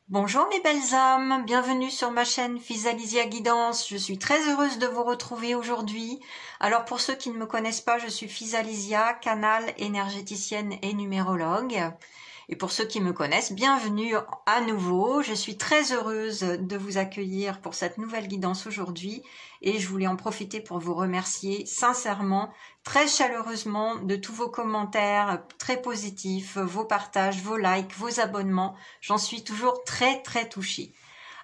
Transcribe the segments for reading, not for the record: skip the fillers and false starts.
Bonjour mes belles âmes, bienvenue sur ma chaîne Physalisia Guidance. Je suis très heureuse de vous retrouver aujourd'hui. Alors pour ceux qui ne me connaissent pas, je suis Physalisia, canal, énergéticienne et numérologue. Et pour ceux qui me connaissent, bienvenue à nouveau. Je suis très heureuse de vous accueillir pour cette nouvelle guidance aujourd'hui et je voulais en profiter pour vous remercier sincèrement, très chaleureusement de tous vos commentaires très positifs, vos partages, vos likes, vos abonnements. J'en suis toujours très touchée.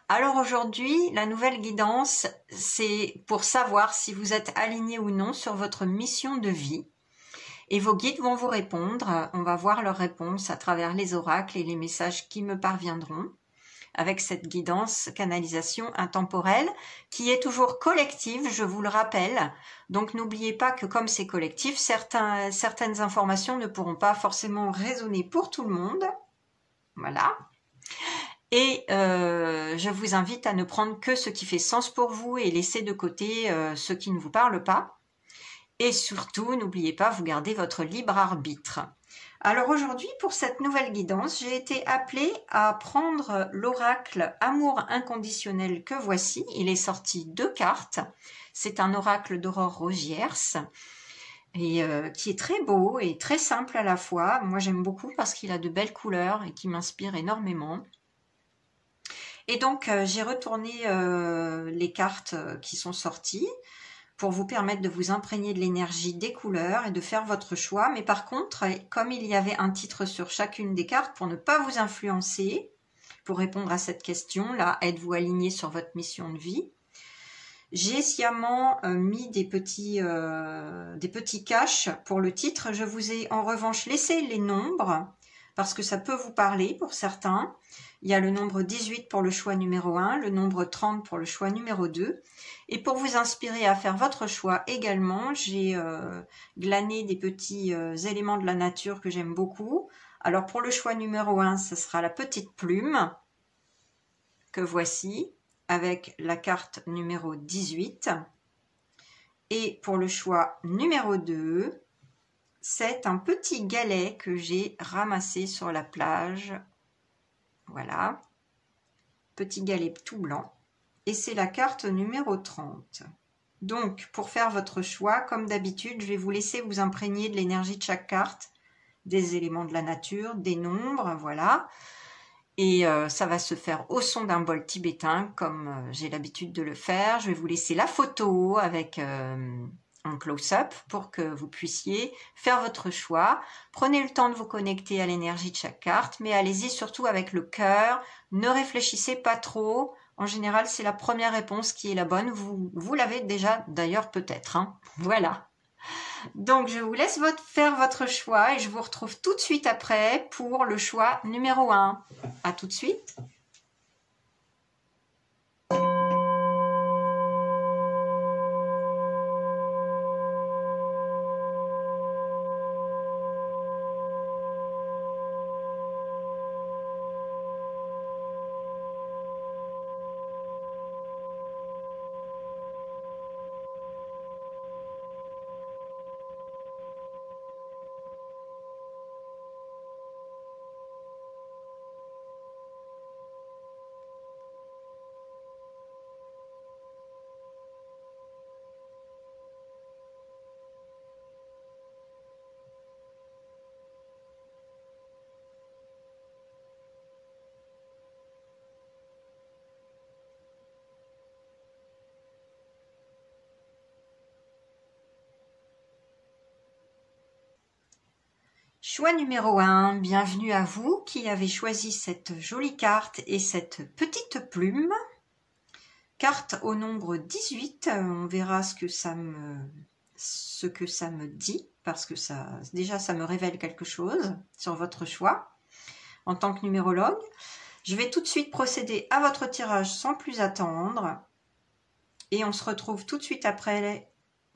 Alors aujourd'hui, la nouvelle guidance, c'est pour savoir si vous êtes aligné ou non sur votre mission de vie. Et vos guides vont vous répondre. On va voir leurs réponses à travers les oracles et les messages qui me parviendront avec cette guidance canalisation intemporelle qui est toujours collective, je vous le rappelle. Donc n'oubliez pas que comme c'est collectif, certaines informations ne pourront pas forcément résonner pour tout le monde. Voilà. Et je vous invite à ne prendre que ce qui fait sens pour vous et laisser de côté ce qui ne vous parle pas. Et surtout, n'oubliez pas, vous gardez votre libre arbitre. Alors aujourd'hui, pour cette nouvelle guidance, j'ai été appelée à prendre l'oracle Amour inconditionnel que voici. Il est sorti 2 cartes. C'est un oracle d'Aurore Rogiers et qui est très beau et très simple à la fois. Moi, j'aime beaucoup parce qu'il a de belles couleurs et qui m'inspire énormément. Et donc, j'ai retourné les cartes qui sont sorties pour vous permettre de vous imprégner de l'énergie des couleurs et de faire votre choix. Mais par contre, comme il y avait un titre sur chacune des cartes pour ne pas vous influencer, pour répondre à cette question-là, êtes-vous aligné sur votre mission de vie? J'ai sciemment mis des petits caches pour le titre. Je vous ai en revanche laissé les nombres parce que ça peut vous parler pour certains. Il y a le nombre 18 pour le choix numéro 1, le nombre 30 pour le choix numéro 2. Et pour vous inspirer à faire votre choix également, j'ai glané des petits éléments de la nature que j'aime beaucoup. Alors pour le choix numéro 1, ce sera la petite plume que voici avec la carte numéro 18. Et pour le choix numéro 2, c'est un petit galet que j'ai ramassé sur la plage. Voilà, petit galet tout blanc. Et c'est la carte numéro 30. Donc, pour faire votre choix, comme d'habitude, je vais vous laisser vous imprégner de l'énergie de chaque carte, des éléments de la nature, des nombres, voilà. Et ça va se faire au son d'un bol tibétain, comme j'ai l'habitude de le faire. Je vais vous laisser la photo avec un close-up pour que vous puissiez faire votre choix. Prenez le temps de vous connecter à l'énergie de chaque carte, mais allez-y surtout avec le cœur. Ne réfléchissez pas trop. En général, c'est la première réponse qui est la bonne. Vous l'avez déjà d'ailleurs peut-être. Hein. Voilà. Donc, je vous laisse faire votre choix et je vous retrouve tout de suite après pour le choix numéro 1. À tout de suite. Choix numéro 1, bienvenue à vous qui avez choisi cette jolie carte et cette petite plume. Carte au nombre 18, on verra ce que ça me dit, parce que déjà ça me révèle quelque chose sur votre choix en tant que numérologue. Je vais tout de suite procéder à votre tirage sans plus attendre et on se retrouve tout de suite après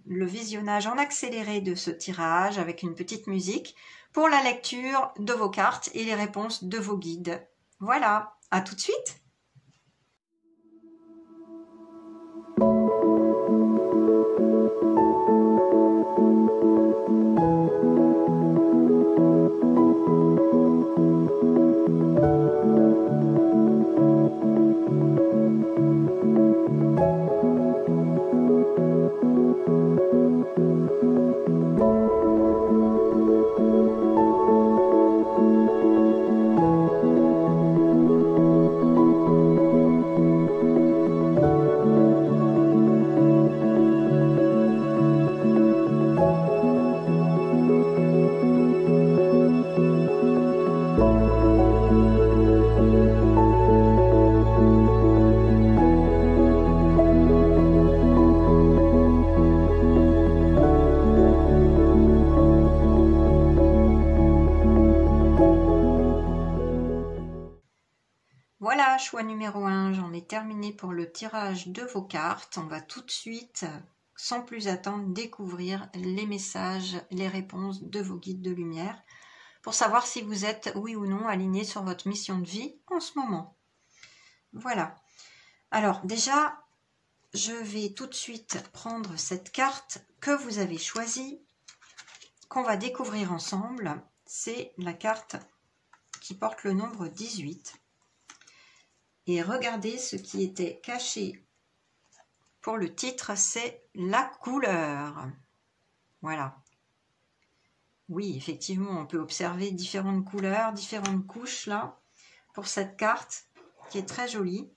le visionnage en accéléré de ce tirage avec une petite musique pour la lecture de vos cartes et les réponses de vos guides. Voilà, à tout de suite. Voilà, choix numéro 1, j'en ai terminé pour le tirage de vos cartes. On va tout de suite, sans plus attendre, découvrir les messages, les réponses de vos guides de lumière pour savoir si vous êtes, oui ou non, aligné sur votre mission de vie en ce moment. Voilà. Alors déjà, je vais tout de suite prendre cette carte que vous avez choisie, qu'on va découvrir ensemble. C'est la carte qui porte le nombre 18. Et regardez ce qui était caché pour le titre, c'est la couleur. Voilà. Oui, effectivement, on peut observer différentes couleurs, différentes couches là, pour cette carte, qui est très jolie.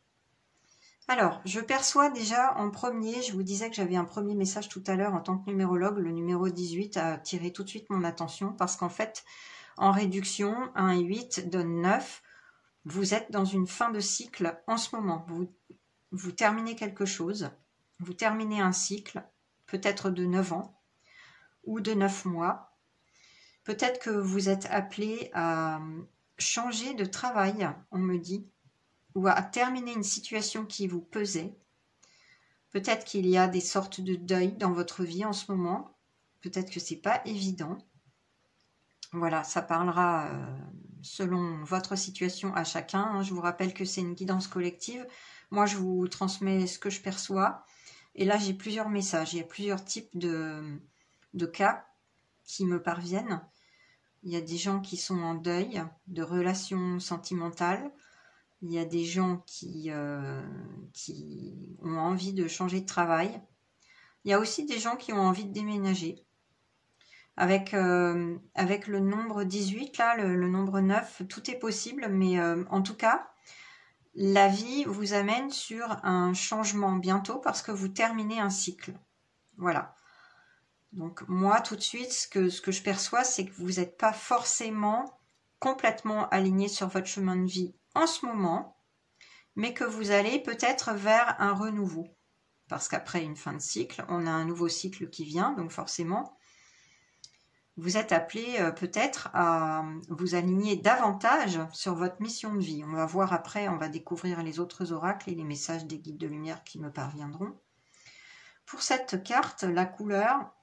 Alors, je perçois déjà en premier, je vous disais que j'avais un premier message tout à l'heure en tant que numérologue, le numéro 18 a attiré tout de suite mon attention, parce qu'en fait, en réduction, 1 et 8 donne 9. Vous êtes dans une fin de cycle en ce moment. Vous terminez quelque chose, vous terminez un cycle, peut-être de 9 ans ou de 9 mois. Peut-être que vous êtes appelé à changer de travail, on me dit, ou à terminer une situation qui vous pesait. Peut-être qu'il y a des sortes de deuil dans votre vie en ce moment. Peut-être que c'est pas évident. Voilà, ça parlera selon votre situation à chacun. Je vous rappelle que c'est une guidance collective. Moi, je vous transmets ce que je perçois. Et là, j'ai plusieurs messages. Il y a plusieurs types de cas qui me parviennent. Il y a des gens qui sont en deuil de relations sentimentales. Il y a des gens qui ont envie de changer de travail. Il y a aussi des gens qui ont envie de déménager. Avec le nombre 18, là, le nombre 9, tout est possible, mais en tout cas, la vie vous amène sur un changement bientôt parce que vous terminez un cycle. Voilà. Donc moi, tout de suite, ce que je perçois, c'est que vous n'êtes pas forcément complètement aligné sur votre chemin de vie en ce moment, mais que vous allez peut-être vers un renouveau. Parce qu'après une fin de cycle, on a un nouveau cycle qui vient, donc forcément, vous êtes appelé peut-être à vous aligner davantage sur votre mission de vie. On va voir après, on va découvrir les autres oracles et les messages des guides de lumière qui me parviendront. Pour cette carte, la couleur,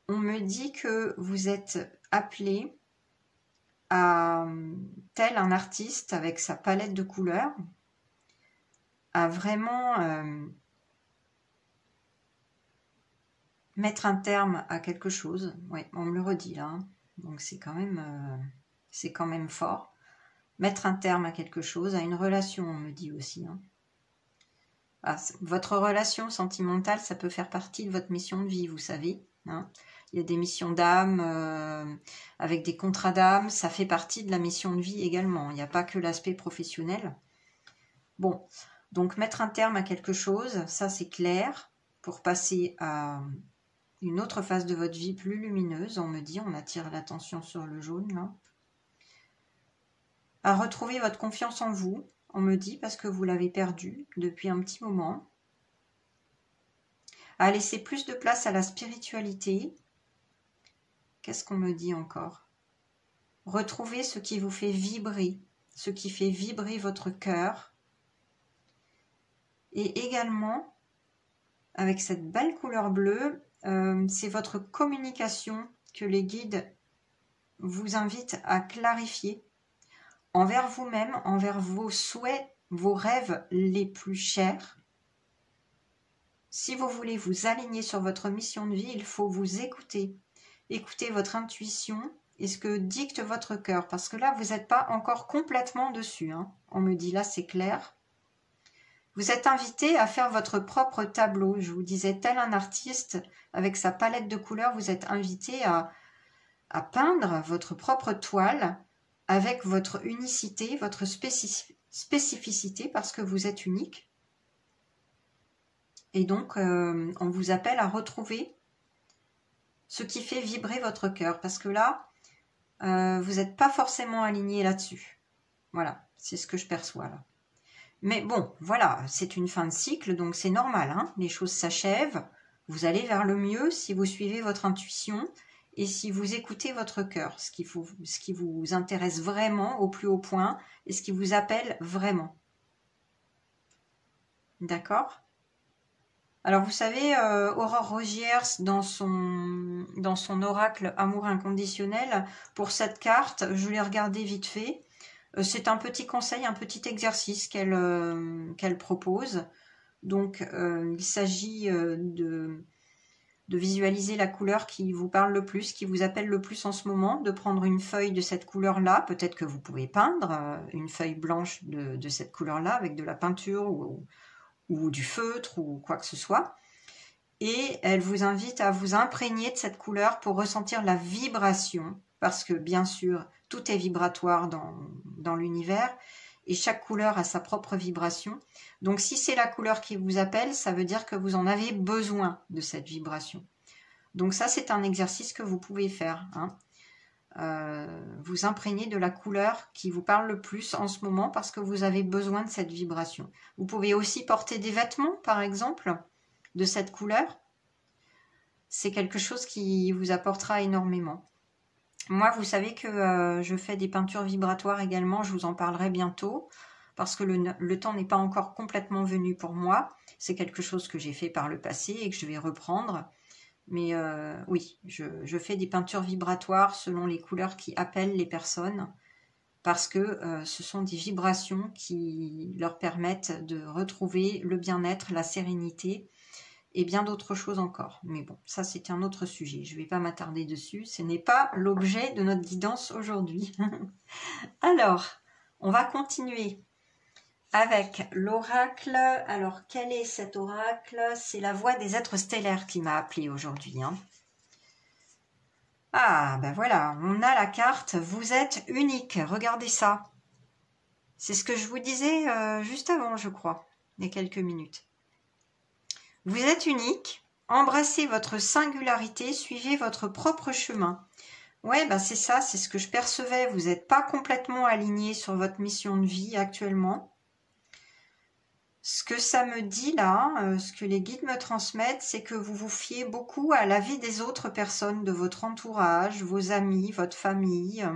on me dit que vous êtes appelé à, tel un artiste avec sa palette de couleurs, à vraiment mettre un terme à quelque chose. Oui, on me le redit là, hein. Donc c'est quand même fort. Mettre un terme à quelque chose, à une relation, on me dit aussi, hein. Ah, votre relation sentimentale, ça peut faire partie de votre mission de vie, vous savez, hein. Il y a des missions d'âme, avec des contrats d'âme, ça fait partie de la mission de vie également. Il n'y a pas que l'aspect professionnel. Bon, donc mettre un terme à quelque chose, ça c'est clair, pour passer à une autre phase de votre vie plus lumineuse, on me dit, on attire l'attention sur le jaune là. À retrouver votre confiance en vous, on me dit, parce que vous l'avez perdue depuis un petit moment. À laisser plus de place à la spiritualité. Qu'est-ce qu'on me dit encore? Retrouver ce qui vous fait vibrer, ce qui fait vibrer votre cœur. Et également, avec cette belle couleur bleue, c'est votre communication que les guides vous invitent à clarifier envers vous-même, envers vos souhaits, vos rêves les plus chers. Si vous voulez vous aligner sur votre mission de vie, il faut vous écouter. Écoutez votre intuition et ce que dicte votre cœur, parce que là, vous n'êtes pas encore complètement dessus, hein. On me dit là, c'est clair. Vous êtes invité à faire votre propre tableau. Je vous disais, tel un artiste, avec sa palette de couleurs, vous êtes invité à peindre votre propre toile avec votre unicité, votre spécificité, parce que vous êtes unique. Et donc, on vous appelle à retrouver ce qui fait vibrer votre cœur, parce que là, vous n'êtes pas forcément aligné là-dessus. Voilà, c'est ce que je perçois là. Mais bon, voilà, c'est une fin de cycle, donc c'est normal, hein. Les choses s'achèvent, vous allez vers le mieux si vous suivez votre intuition et si vous écoutez votre cœur, ce qui vous intéresse vraiment au plus haut point et ce qui vous appelle vraiment. D'accord? Alors vous savez, Aurore Rogiers, dans son oracle Amour inconditionnel, pour cette carte, je l'ai regardé vite fait. C'est un petit conseil, un petit exercice qu'elle propose. Donc il s'agit de visualiser la couleur qui vous parle le plus, qui vous appelle le plus en ce moment, de prendre une feuille de cette couleur-là. Peut-être que vous pouvez peindre une feuille blanche de cette couleur-là avec de la peinture ou du feutre ou quoi que ce soit. Et elle vous invite à vous imprégner de cette couleur pour ressentir la vibration, parce que bien sûr, tout est vibratoire dans l'univers, et chaque couleur a sa propre vibration. Donc si c'est la couleur qui vous appelle, ça veut dire que vous en avez besoin de cette vibration. Donc ça, c'est un exercice que vous pouvez faire, hein. Vous imprégner de la couleur qui vous parle le plus en ce moment parce que vous avez besoin de cette vibration. Vous pouvez aussi porter des vêtements, par exemple, de cette couleur. C'est quelque chose qui vous apportera énormément. Moi, vous savez que je fais des peintures vibratoires également, je vous en parlerai bientôt, parce que le temps n'est pas encore complètement venu pour moi. C'est quelque chose que j'ai fait par le passé et que je vais reprendre. Mais oui, je fais des peintures vibratoires selon les couleurs qui appellent les personnes, parce que ce sont des vibrations qui leur permettent de retrouver le bien-être, la sérénité, et bien d'autres choses encore. Mais bon, ça c'est un autre sujet, je ne vais pas m'attarder dessus, ce n'est pas l'objet de notre guidance aujourd'hui. Alors, on va continuer avec l'oracle. Alors, quel est cet oracle? C'est la voix des êtres stellaires qui m'a appelé aujourd'hui, hein. Ah, ben voilà, on a la carte « Vous êtes unique ». Regardez ça. C'est ce que je vous disais juste avant, je crois, il y a quelques minutes. Vous êtes unique, embrassez votre singularité, suivez votre propre chemin. Ouais, ben c'est ça, c'est ce que je percevais. Vous n'êtes pas complètement aligné sur votre mission de vie actuellement. Ce que ça me dit là, ce que les guides me transmettent, c'est que vous vous fiez beaucoup à l'avis des autres personnes de votre entourage, vos amis, votre famille,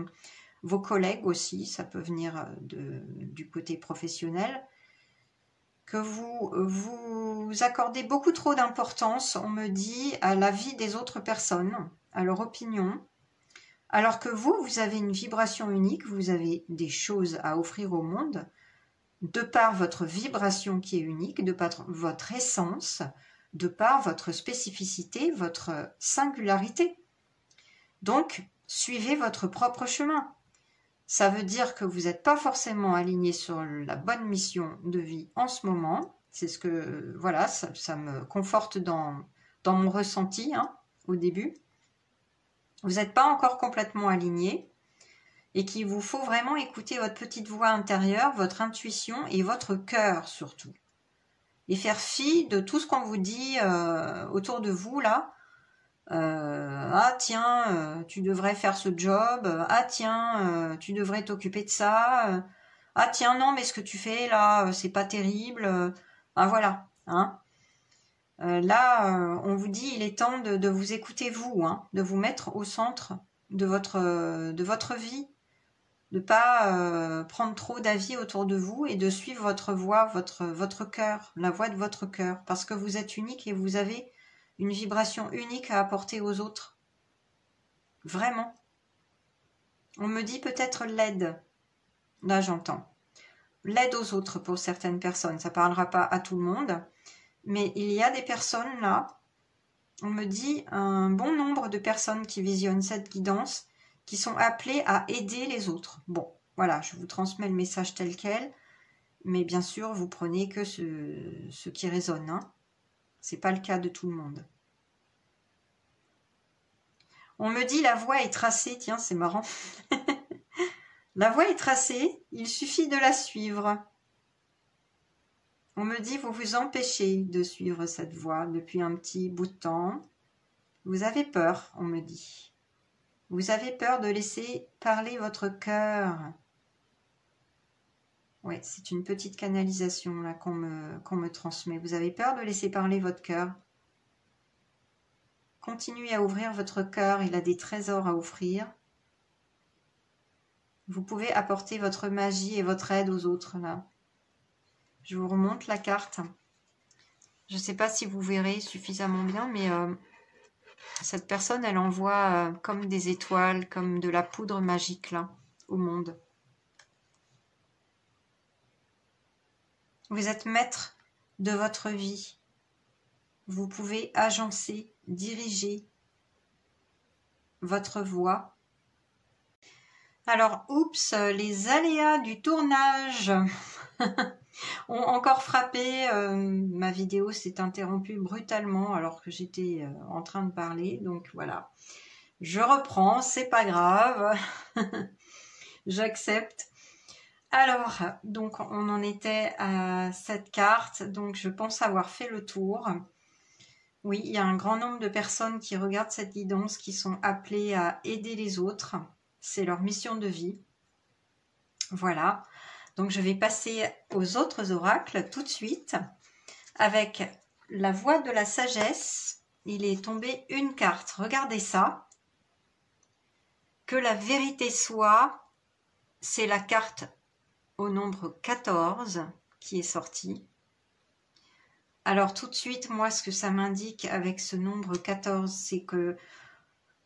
vos collègues aussi, ça peut venir du côté professionnel, que vous accordez beaucoup trop d'importance, on me dit, à l'avis des autres personnes, à leur opinion, alors que vous avez une vibration unique, vous avez des choses à offrir au monde, de par votre vibration qui est unique, de par votre essence, de par votre spécificité, votre singularité. Donc, suivez votre propre chemin. Ça veut dire que vous n'êtes pas forcément aligné sur la bonne mission de vie en ce moment. C'est ce que, voilà, ça me conforte dans mon ressenti, hein, au début. Vous n'êtes pas encore complètement aligné. Et qu'il vous faut vraiment écouter votre petite voix intérieure, votre intuition et votre cœur surtout. Et faire fi de tout ce qu'on vous dit autour de vous là. Ah tiens, tu devrais faire ce job. Ah tiens, tu devrais t'occuper de ça. Ah tiens, non, mais ce que tu fais là, c'est pas terrible. Ah voilà, hein. Là, on vous dit, il est temps de vous écouter vous, hein, de vous mettre au centre de votre vie. De ne pas prendre trop d'avis autour de vous et de suivre votre voix, votre cœur, la voix de votre cœur, parce que vous êtes unique et vous avez une vibration unique à apporter aux autres. Vraiment. On me dit peut-être l'aide. Là, j'entends. L'aide aux autres pour certaines personnes. Ça ne parlera pas à tout le monde. Mais il y a des personnes là, on me dit un bon nombre de personnes qui visionnent cette guidance qui sont appelés à aider les autres. Bon, voilà, je vous transmets le message tel quel, mais bien sûr, vous prenez que ce qui résonne, hein. C'est pas le cas de tout le monde. On me dit la voie est tracée, tiens, c'est marrant. La voie est tracée, il suffit de la suivre. On me dit vous vous empêchez de suivre cette voie depuis un petit bout de temps. Vous avez peur, on me dit. Vous avez peur de laisser parler votre cœur. Oui, c'est une petite canalisation là qu'on me transmet. Vous avez peur de laisser parler votre cœur. continuez à ouvrir votre cœur, il a des trésors à offrir. Vous pouvez apporter votre magie et votre aide aux autres là. Je vous remonte la carte. Je ne sais pas si vous verrez suffisamment bien, mais cette personne, elle envoie comme des étoiles, comme de la poudre magique là, au monde. Vous êtes maître de votre vie. Vous pouvez agencer, diriger votre voie. Alors, oups, les aléas du tournage ont encore frappé. Ma vidéo s'est interrompue brutalement alors que j'étais en train de parler. Donc voilà, je reprends, c'est pas grave. J'accepte. Alors, donc on en était à cette carte. Donc je pense avoir fait le tour. Oui, il y a un grand nombre de personnes qui regardent cette guidance, qui sont appelées à aider les autres. C'est leur mission de vie. Voilà. Donc je vais passer aux autres oracles tout de suite. Avec la voix de la sagesse, il est tombé une carte. Regardez ça. Que la vérité soit, c'est la carte au nombre 14 qui est sortie. Alors tout de suite, moi, ce que ça m'indique avec ce nombre 14, c'est que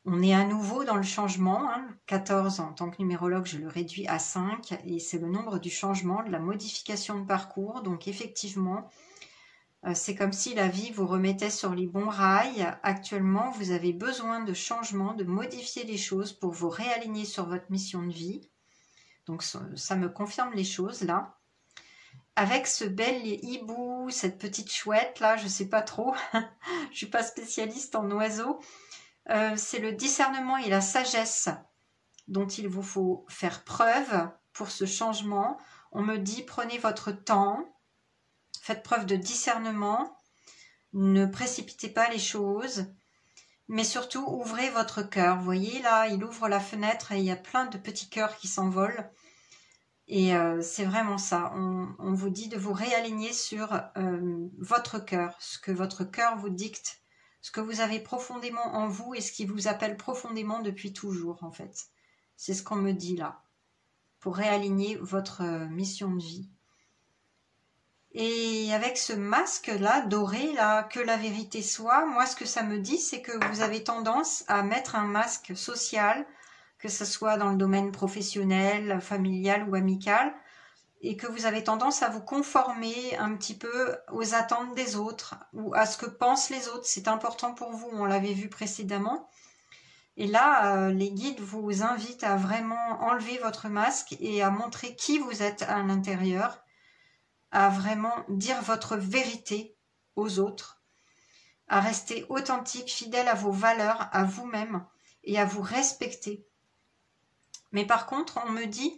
on est à nouveau dans le changement. 14, en tant que numérologue, je le réduis à 5. Et c'est le nombre du changement, de la modification de parcours. Donc effectivement, c'est comme si la vie vous remettait sur les bons rails. Actuellement, vous avez besoin de changement, de modifier les choses pour vous réaligner sur votre mission de vie. Donc ça me confirme les choses là. Avec ce bel hibou, cette petite chouette là, je sais pas trop, je suis pas spécialiste en oiseaux. C'est le discernement et la sagesse dont il vous faut faire preuve pour ce changement. On me dit, prenez votre temps, faites preuve de discernement, ne précipitez pas les choses, mais surtout ouvrez votre cœur. Vous voyez là, il ouvre la fenêtre et il y a plein de petits cœurs qui s'envolent. Et c'est vraiment ça, on vous dit de vous réaligner sur votre cœur, ce que votre cœur vous dicte, ce que vous avez profondément en vous et ce qui vous appelle profondément depuis toujours en fait. C'est ce qu'on me dit là, pour réaligner votre mission de vie. Et avec ce masque là, doré là, que la vérité soit, moi ce que ça me dit, c'est que vous avez tendance à mettre un masque social, que ce soit dans le domaine professionnel, familial ou amical, et que vous avez tendance à vous conformer un petit peu aux attentes des autres, ou à ce que pensent les autres. C'est important pour vous, on l'avait vu précédemment. Et là, les guides vous invitent à vraiment enlever votre masque et à montrer qui vous êtes à l'intérieur, à vraiment dire votre vérité aux autres, à rester authentique, fidèle à vos valeurs, à vous-même, et à vous respecter. Mais par contre, on me dit,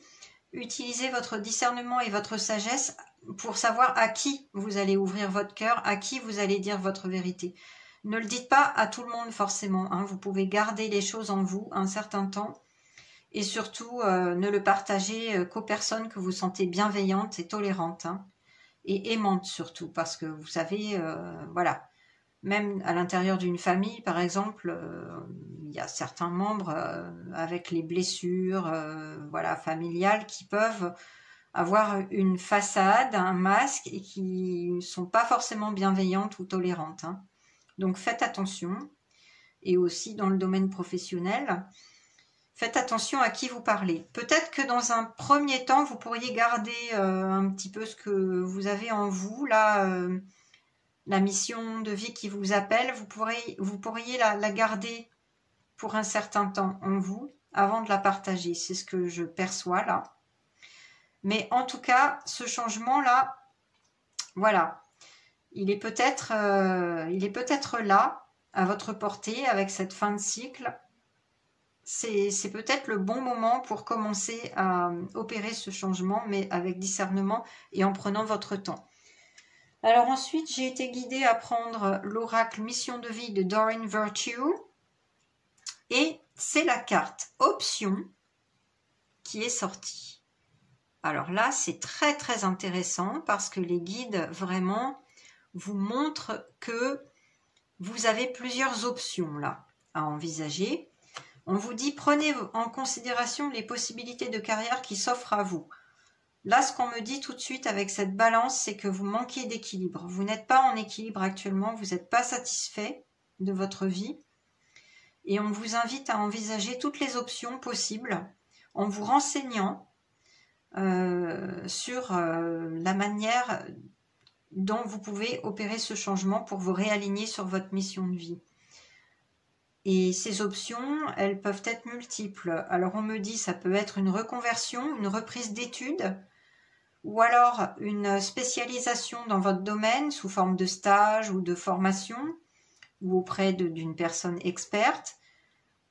utilisez votre discernement et votre sagesse pour savoir à qui vous allez ouvrir votre cœur, à qui vous allez dire votre vérité. Ne le dites pas à tout le monde forcément, vous pouvez garder les choses en vous un certain temps et surtout ne le partagez qu'aux personnes que vous sentez bienveillantes et tolérantes et aimantes surtout, parce que vous savez, voilà. Même à l'intérieur d'une famille, par exemple, il y a certains membres avec les blessures voilà, familiales qui peuvent avoir une façade, un masque et qui ne sont pas forcément bienveillantes ou tolérantes. Donc faites attention. Et aussi dans le domaine professionnel, faites attention à qui vous parlez. Peut-être que dans un premier temps, vous pourriez garder un petit peu ce que vous avez en vous, là... la mission de vie qui vous appelle, vous pourriez la garder pour un certain temps en vous avant de la partager. C'est ce que je perçois là. Mais en tout cas, ce changement-là, voilà, il est peut-être là, à votre portée, avec cette fin de cycle. C'est peut-être le bon moment pour commencer à opérer ce changement, mais avec discernement et en prenant votre temps. Alors ensuite, j'ai été guidée à prendre l'oracle Mission de vie de Doreen Virtue. Et c'est la carte Option qui est sortie. Alors là, c'est très très intéressant parce que les guides vraiment vous montrent que vous avez plusieurs options là à envisager. On vous dit, prenez en considération les possibilités de carrière qui s'offrent à vous. Là, ce qu'on me dit tout de suite avec cette balance, c'est que vous manquez d'équilibre. Vous n'êtes pas en équilibre actuellement, vous n'êtes pas satisfait de votre vie. Et on vous invite à envisager toutes les options possibles en vous renseignant sur la manière dont vous pouvez opérer ce changement pour vous réaligner sur votre mission de vie. Et ces options, elles peuvent être multiples. Alors on me dit, ça peut être une reconversion, une reprise d'études, ou alors une spécialisation dans votre domaine sous forme de stage ou de formation, ou auprès d'une personne experte.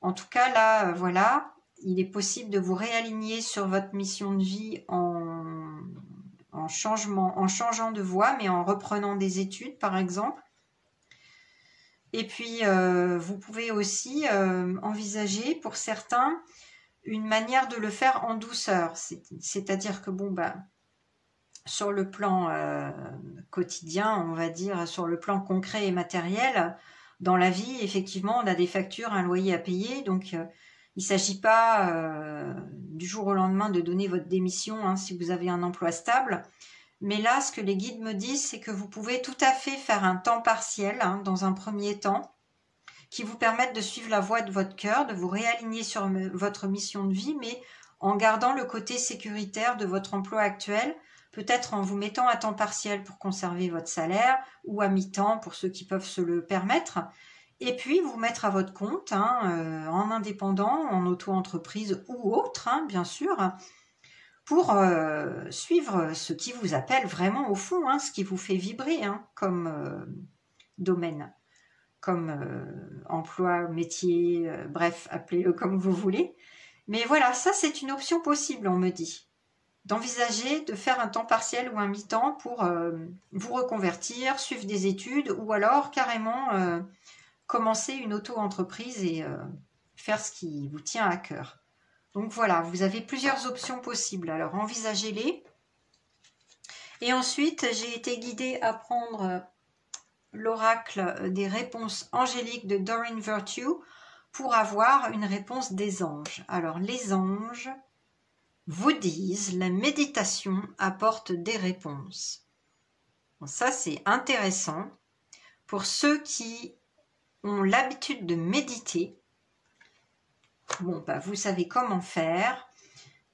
En tout cas, là, voilà, il est possible de vous réaligner sur votre mission de vie en changeant de voie, mais en reprenant des études, par exemple. Et puis, vous pouvez aussi envisager, pour certains, une manière de le faire en douceur. C'est-à-dire que, bon, bah, sur le plan quotidien, on va dire, sur le plan concret et matériel, dans la vie, effectivement, on a des factures, un loyer à payer, donc il ne s'agit pas du jour au lendemain de donner votre démission hein, si vous avez un emploi stable. Mais là, ce que les guides me disent, c'est que vous pouvez tout à fait faire un temps partiel hein, dans un premier temps, qui vous permette de suivre la voie de votre cœur, de vous réaligner sur votre mission de vie, mais en gardant le côté sécuritaire de votre emploi actuel, peut-être en vous mettant à temps partiel pour conserver votre salaire, ou à mi-temps pour ceux qui peuvent se le permettre, et puis vous mettre à votre compte, hein, en indépendant, en auto-entreprise ou autre, hein, bien sûr, pour suivre ce qui vous appelle vraiment au fond, hein, ce qui vous fait vibrer hein, comme domaine, comme emploi, métier, bref, appelez-le comme vous voulez. Mais voilà, ça c'est une option possible, on me dit, d'envisager de faire un temps partiel ou un mi-temps pour vous reconvertir, suivre des études ou alors carrément commencer une auto-entreprise et faire ce qui vous tient à cœur. Donc voilà, vous avez plusieurs options possibles, alors envisagez-les. Et ensuite, j'ai été guidée à prendre l'oracle des réponses angéliques de Doreen Virtue pour avoir une réponse des anges. Alors les anges vous disent, la méditation apporte des réponses. Bon, ça c'est intéressant. Pour ceux qui ont l'habitude de méditer, bon, bah, vous savez comment faire.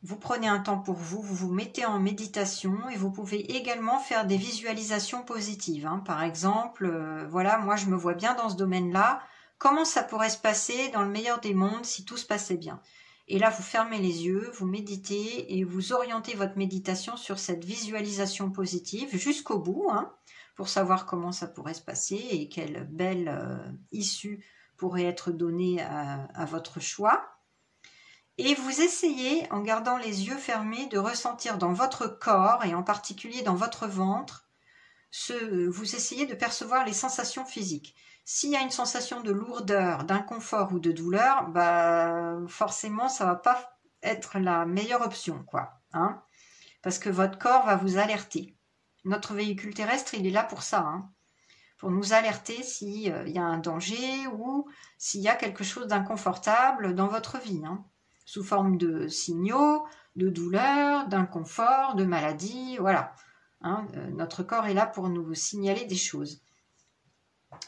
Vous prenez un temps pour vous, vous vous mettez en méditation et vous pouvez également faire des visualisations positives. Hein. Par exemple, voilà, moi je me vois bien dans ce domaine-là. Comment ça pourrait se passer dans le meilleur des mondes si tout se passait bien? Et là, vous fermez les yeux, vous méditez et vous orientez votre méditation sur cette visualisation positive jusqu'au bout, hein, pour savoir comment ça pourrait se passer et quelle belle issue pourrait être donnée à votre choix. Et vous essayez, en gardant les yeux fermés, de ressentir dans votre corps, et en particulier dans votre ventre, vous essayez de percevoir les sensations physiques. S'il y a une sensation de lourdeur, d'inconfort ou de douleur, bah, forcément, ça ne va pas être la meilleure option, quoi, hein, parce que votre corps va vous alerter. Notre véhicule terrestre, il est là pour ça, hein, pour nous alerter s'il y a un danger ou s'il y a quelque chose d'inconfortable dans votre vie, hein, sous forme de signaux, de douleur, d'inconfort, de maladie, voilà. Hein, notre corps est là pour nous signaler des choses.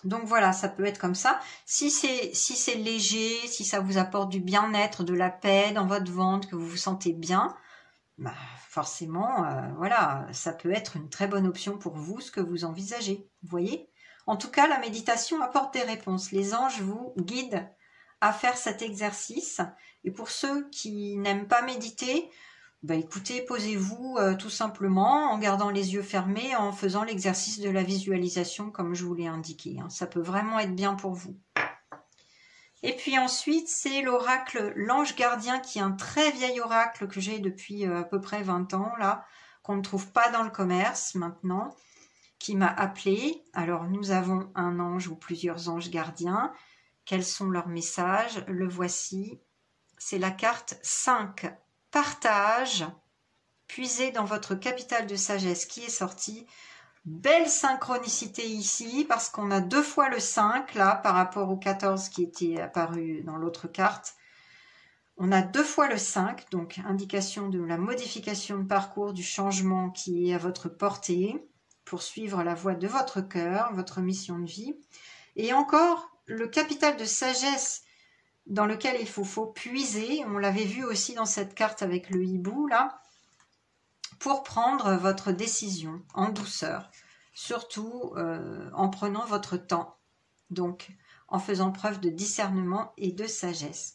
Donc voilà, ça peut être comme ça. Si c'est léger, si ça vous apporte du bien-être, de la paix dans votre ventre, que vous vous sentez bien, bah forcément, voilà, ça peut être une très bonne option pour vous, ce que vous envisagez. Vous voyez ? En tout cas, la méditation apporte des réponses. Les anges vous guident à faire cet exercice. Et pour ceux qui n'aiment pas méditer, bah écoutez, posez-vous tout simplement en gardant les yeux fermés, en faisant l'exercice de la visualisation comme je vous l'ai indiqué. Hein. Ça peut vraiment être bien pour vous. Et puis ensuite, c'est l'oracle l'ange gardien, qui est un très vieil oracle que j'ai depuis à peu près 20 ans, là, qu'on ne trouve pas dans le commerce maintenant, qui m'a appelé. Alors nous avons un ange ou plusieurs anges gardiens. Quels sont leurs messages? Le voici. C'est la carte 5. Partage, puisez dans votre capital de sagesse qui est sorti. Belle synchronicité ici, parce qu'on a 2 fois le 5, là, par rapport au 14 qui était apparu dans l'autre carte. On a 2 fois le 5, donc indication de la modification de parcours, du changement qui est à votre portée, pour suivre la voie de votre cœur, votre mission de vie. Et encore, le capital de sagesse dans lequel il faut puiser, on l'avait vu aussi dans cette carte avec le hibou, là, pour prendre votre décision en douceur, surtout en prenant votre temps, donc en faisant preuve de discernement et de sagesse.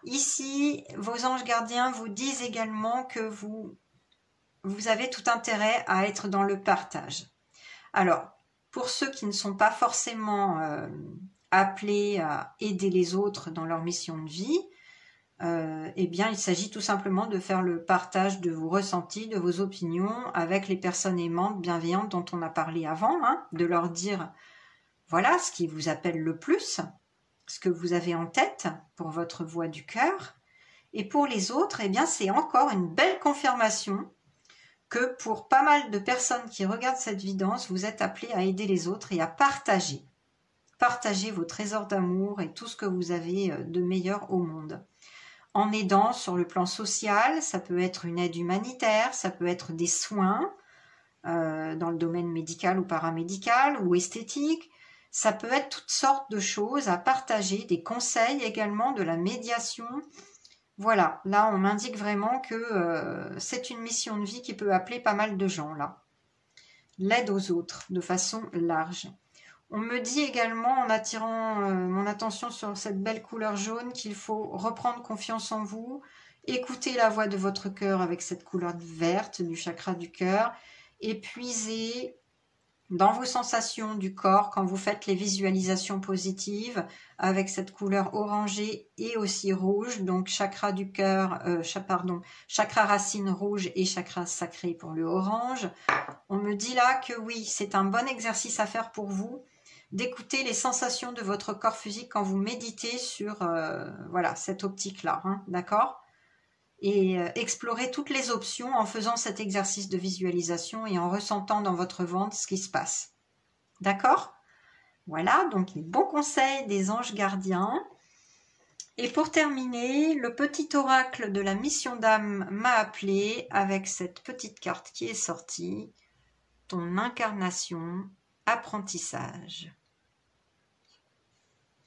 Ici, vos anges gardiens vous disent également que vous avez tout intérêt à être dans le partage. Alors, pour ceux qui ne sont pas forcément appelés à aider les autres dans leur mission de vie, eh bien, il s'agit tout simplement de faire le partage de vos ressentis, de vos opinions avec les personnes aimantes, bienveillantes dont on a parlé avant, hein, de leur dire, voilà, ce qui vous appelle le plus, ce que vous avez en tête pour votre voix du cœur. Et pour les autres, eh bien, c'est encore une belle confirmation que pour pas mal de personnes qui regardent cette vidance, vous êtes appelés à aider les autres et à partager. Partager vos trésors d'amour et tout ce que vous avez de meilleur au monde. En aidant sur le plan social, ça peut être une aide humanitaire, ça peut être des soins dans le domaine médical ou paramédical ou esthétique, ça peut être toutes sortes de choses à partager, des conseils également, de la médiation. Voilà, là on m'indique vraiment que c'est une mission de vie qui peut appeler pas mal de gens là. L'aide aux autres de façon large. On me dit également, en attirant mon attention sur cette belle couleur jaune, qu'il faut reprendre confiance en vous, écouter la voix de votre cœur avec cette couleur verte du chakra du cœur, et puiser dans vos sensations du corps quand vous faites les visualisations positives avec cette couleur orangée et aussi rouge, donc chakra du cœur, chakra racine rouge et chakra sacré pour le orange. On me dit là que oui, c'est un bon exercice à faire pour vous, d'écouter les sensations de votre corps physique quand vous méditez sur voilà, cette optique-là, hein, d'accord ? Et explorer toutes les options en faisant cet exercice de visualisation et en ressentant dans votre ventre ce qui se passe. D'accord ? Voilà, donc les bons conseils des anges gardiens. Et pour terminer, le petit oracle de la mission d'âme m'a appelé avec cette petite carte qui est sortie. Ton incarnation, apprentissage.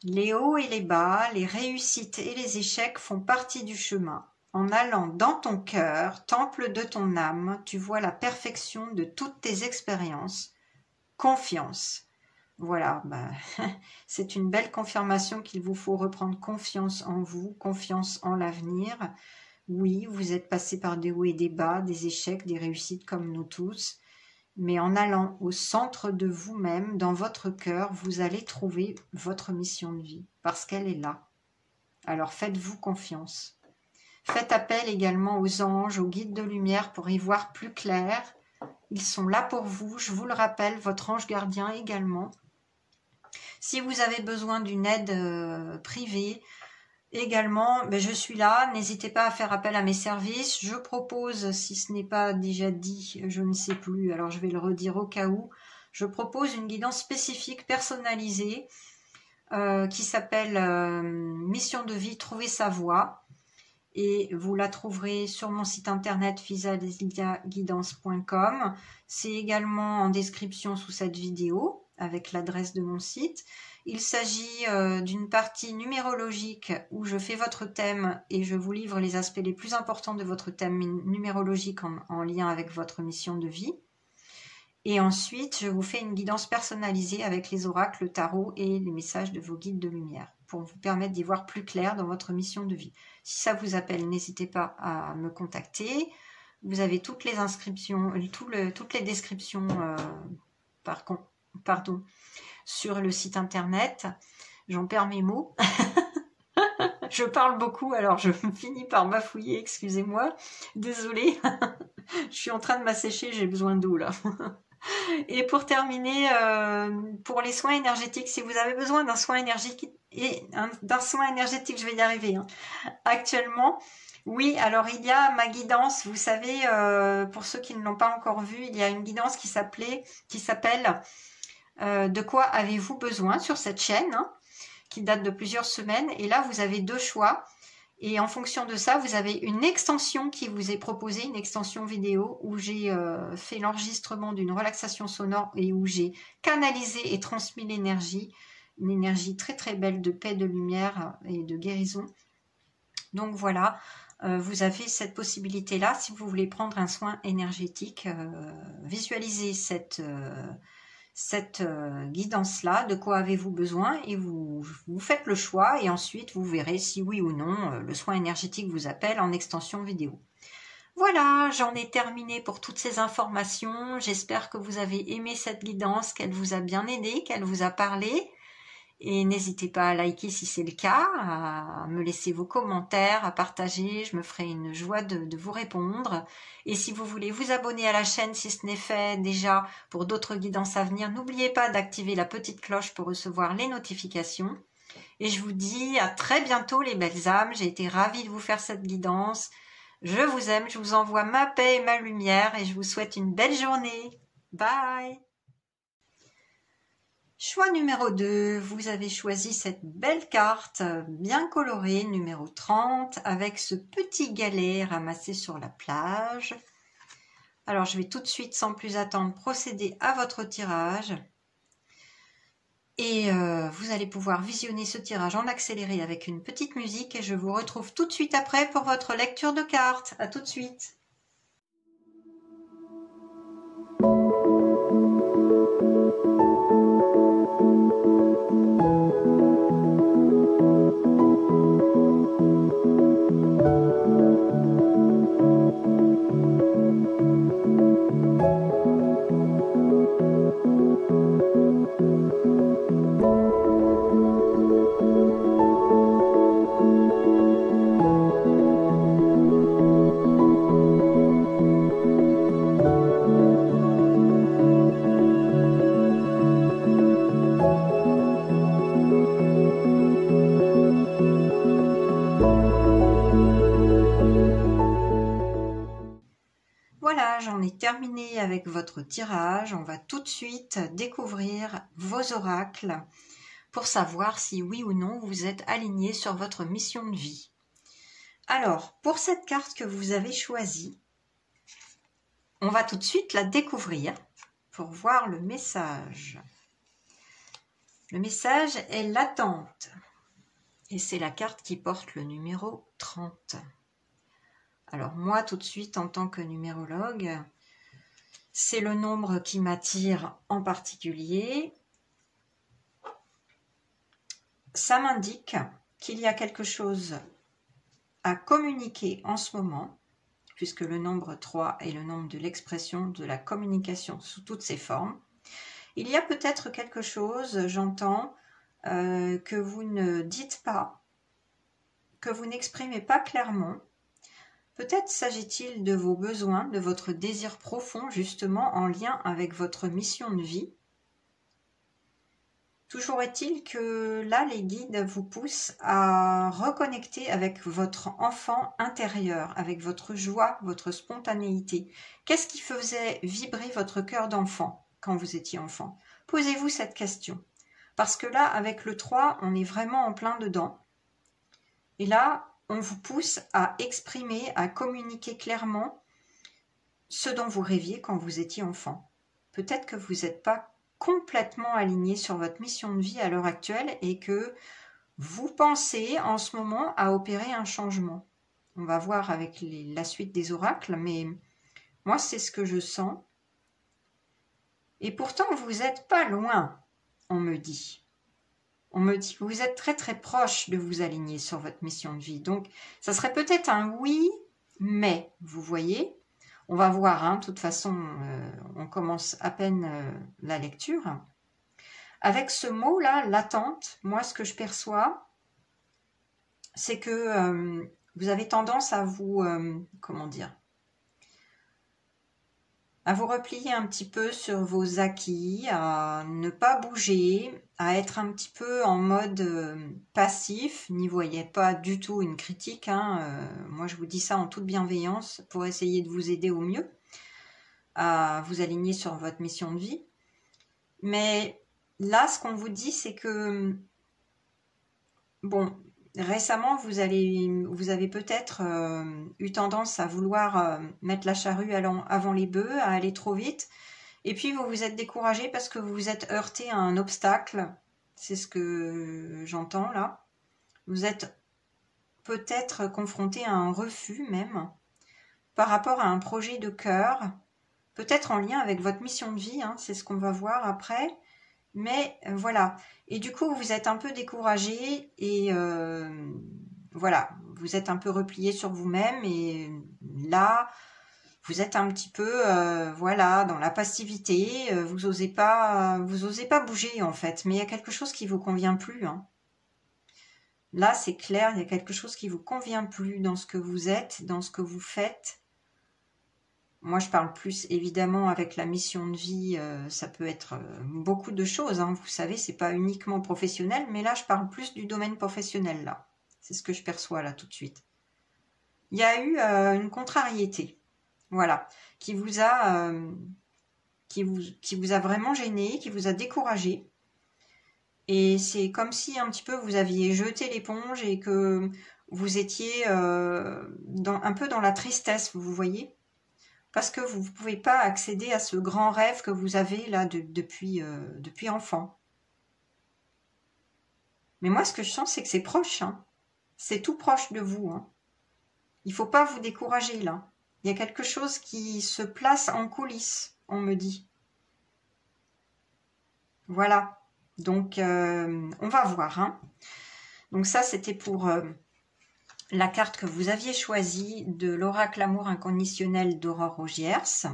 Les hauts et les bas, les réussites et les échecs font partie du chemin. En allant dans ton cœur, temple de ton âme, tu vois la perfection de toutes tes expériences. Confiance. Voilà, c'est une belle confirmation qu'il vous faut reprendre confiance en vous, confiance en l'avenir. Oui, vous êtes passé par des hauts et des bas, des échecs, des réussites comme nous tous. Mais en allant au centre de vous-même, dans votre cœur, vous allez trouver votre mission de vie, parce qu'elle est là. Alors faites-vous confiance. Faites appel également aux anges, aux guides de lumière pour y voir plus clair. Ils sont là pour vous, je vous le rappelle, votre ange gardien également. Si vous avez besoin d'une aide privée, également, je suis là, n'hésitez pas à faire appel à mes services. Je propose, si ce n'est pas déjà dit, je ne sais plus, alors je vais le redire au cas où, je propose une guidance spécifique, personnalisée, qui s'appelle Mission de vie, trouver sa voie. Et vous la trouverez sur mon site internet fisaliziaguidance.com. C'est également en description sous cette vidéo, avec l'adresse de mon site. Il s'agit d'une partie numérologique où je fais votre thème et je vous livre les aspects les plus importants de votre thème numérologique en lien avec votre mission de vie. Et ensuite, je vous fais une guidance personnalisée avec les oracles, le tarot et les messages de vos guides de lumière pour vous permettre d'y voir plus clair dans votre mission de vie. Si ça vous appelle, n'hésitez pas à me contacter. Vous avez toutes les inscriptions, toutes les descriptions sur le site internet. J'en perds mes mots. Je parle beaucoup, alors je finis par bafouiller, excusez-moi. Désolée. Je suis en train de m'assécher, j'ai besoin d'eau là. Et pour terminer, pour les soins énergétiques, si vous avez besoin d'un soin énergétique, je vais y arriver, hein. Actuellement, Oui, alors il y a ma guidance, vous savez, pour ceux qui ne l'ont pas encore vue, il y a une guidance qui s'appelle De quoi avez-vous besoin sur cette chaîne, hein, qui date de plusieurs semaines. Et là, vous avez deux choix. Et en fonction de ça, vous avez une extension qui vous est proposée, une extension vidéo où j'ai fait l'enregistrement d'une relaxation sonore et où j'ai canalisé et transmis l'énergie, une énergie très très belle de paix, de lumière et de guérison. Donc voilà, vous avez cette possibilité-là si vous voulez prendre un soin énergétique. Visualisez cette guidance-là, de quoi avez-vous besoin, et vous faites le choix, et ensuite vous verrez si oui ou non le soin énergétique vous appelle en extension vidéo. Voilà, j'en ai terminé pour toutes ces informations. J'espère que vous avez aimé cette guidance, qu'elle vous a bien aidé, qu'elle vous a parlé. Et n'hésitez pas à liker si c'est le cas, à me laisser vos commentaires, à partager, je me ferai une joie de vous répondre. Et si vous voulez vous abonner à la chaîne si ce n'est fait déjà pour d'autres guidances à venir, n'oubliez pas d'activer la petite cloche pour recevoir les notifications. Et je vous dis à très bientôt les belles âmes, j'ai été ravie de vous faire cette guidance. Je vous aime, je vous envoie ma paix et ma lumière et je vous souhaite une belle journée. Bye! Choix numéro 2, vous avez choisi cette belle carte bien colorée, numéro 30, avec ce petit galet ramassé sur la plage. Alors je vais tout de suite, sans plus attendre, procéder à votre tirage. Et vous allez pouvoir visionner ce tirage en accéléré avec une petite musique et je vous retrouve tout de suite après pour votre lecture de cartes. À tout de suite. Voilà, j'en ai terminé avec votre tirage. On va tout de suite découvrir vos oracles pour savoir si oui ou non vous êtes aligné sur votre mission de vie. Alors, pour cette carte que vous avez choisie, on va tout de suite la découvrir pour voir le message. Le message est l'attente et c'est la carte qui porte le numéro 30. Alors moi, tout de suite, en tant que numérologue, c'est le nombre qui m'attire en particulier. Ça m'indique qu'il y a quelque chose à communiquer en ce moment, puisque le nombre 3 est le nombre de l'expression de la communication sous toutes ses formes. Il y a peut-être quelque chose, j'entends, que vous ne dites pas, que vous n'exprimez pas clairement. Peut-être s'agit-il de vos besoins, de votre désir profond, justement en lien avec votre mission de vie. Toujours est-il que là, les guides vous poussent à reconnecter avec votre enfant intérieur, avec votre joie, votre spontanéité. Qu'est-ce qui faisait vibrer votre cœur d'enfant quand vous étiez enfant? Posez-vous cette question. Parce que là, avec le 3, on est vraiment en plein dedans. Et là, on vous pousse à exprimer, à communiquer clairement ce dont vous rêviez quand vous étiez enfant. Peut-être que vous n'êtes pas complètement aligné sur votre mission de vie à l'heure actuelle et que vous pensez en ce moment à opérer un changement. On va voir avec la suite des oracles, mais moi c'est ce que je sens. Et pourtant vous n'êtes pas loin, on me dit. On me dit que vous êtes très très proche de vous aligner sur votre mission de vie. Donc ça serait peut-être un oui, mais vous voyez. On va voir, hein, de toute façon, on commence à peine la lecture. Avec ce mot-là, l'attente, moi, ce que je perçois, c'est que vous avez tendance à vous, comment dire, à vous replier un petit peu sur vos acquis, à ne pas bouger, à être un petit peu en mode passif. N'y voyez pas du tout une critique, hein. Moi, je vous dis ça en toute bienveillance pour essayer de vous aider au mieux à vous aligner sur votre mission de vie. Mais là, ce qu'on vous dit, c'est que, bon, récemment, vous avez peut-être eu tendance à vouloir mettre la charrue avant les bœufs, à aller trop vite. Et puis, vous vous êtes découragé parce que vous vous êtes heurté à un obstacle. C'est ce que j'entends là. Vous êtes peut-être confronté à un refus même par rapport à un projet de cœur, peut-être en lien avec votre mission de vie, hein, c'est ce qu'on va voir après. Mais voilà. Et du coup, vous êtes un peu découragé et voilà, vous êtes un peu replié sur vous-même et là, vous êtes un petit peu voilà, dans la passivité, vous osez pas bouger en fait, mais il y a quelque chose qui vous convient plus, hein. Là, c'est clair, il y a quelque chose qui vous convient plus dans ce que vous êtes, dans ce que vous faites. Moi, je parle plus évidemment avec la mission de vie, ça peut être beaucoup de choses, hein. Vous savez, c'est pas uniquement professionnel, mais là, je parle plus du domaine professionnel, là. C'est ce que je perçois, là, tout de suite. Il y a eu une contrariété, voilà, qui vous a vraiment gêné, qui vous a découragé. Et c'est comme si un petit peu vous aviez jeté l'éponge et que vous étiez un peu dans la tristesse, vous voyez ? Parce que vous ne pouvez pas accéder à ce grand rêve que vous avez là depuis enfant. Mais moi, ce que je sens, c'est que c'est proche, hein. C'est tout proche de vous, hein. Il ne faut pas vous décourager, là. Il y a quelque chose qui se place en coulisses, on me dit. Voilà. Donc, on va voir, hein. Donc ça, c'était pour la carte que vous aviez choisie de l'oracle amour inconditionnel d'Aurore Augiers.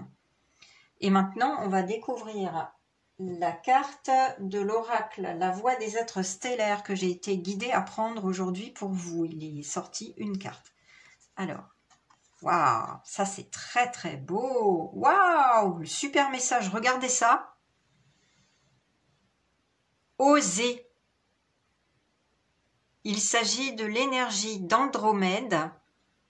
Et maintenant, on va découvrir la carte de l'oracle, la voix des êtres stellaires que j'ai été guidée à prendre aujourd'hui pour vous. Il est sorti une carte. Alors, waouh, ça c'est très très beau. Waouh, super message, regardez ça. Osez. Il s'agit de l'énergie d'Andromède.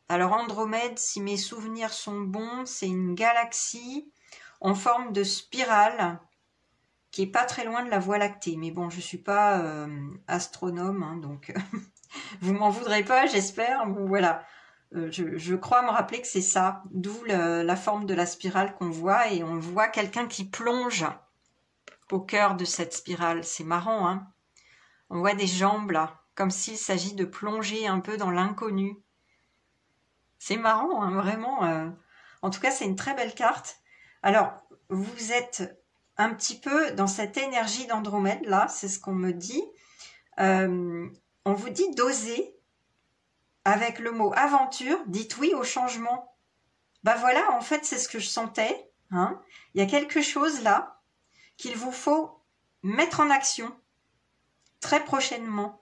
Alors Andromède, si mes souvenirs sont bons, c'est une galaxie en forme de spirale qui est pas très loin de la Voie lactée. Mais bon, je suis pas astronome, hein, donc vous m'en voudrez pas, j'espère. Bon, voilà, je crois me rappeler que c'est ça, d'où la forme de la spirale qu'on voit, et on voit quelqu'un qui plonge au cœur de cette spirale. C'est marrant, hein. On voit des jambes là, comme s'il s'agit de plonger un peu dans l'inconnu. C'est marrant, hein, vraiment. En tout cas, c'est une très belle carte. Alors, vous êtes un petit peu dans cette énergie d'Andromède, là, c'est ce qu'on me dit. On vous dit d'oser, avec le mot aventure, dites oui au changement. Ben voilà, en fait, c'est ce que je sentais, hein. Il y a quelque chose là qu'il vous faut mettre en action très prochainement,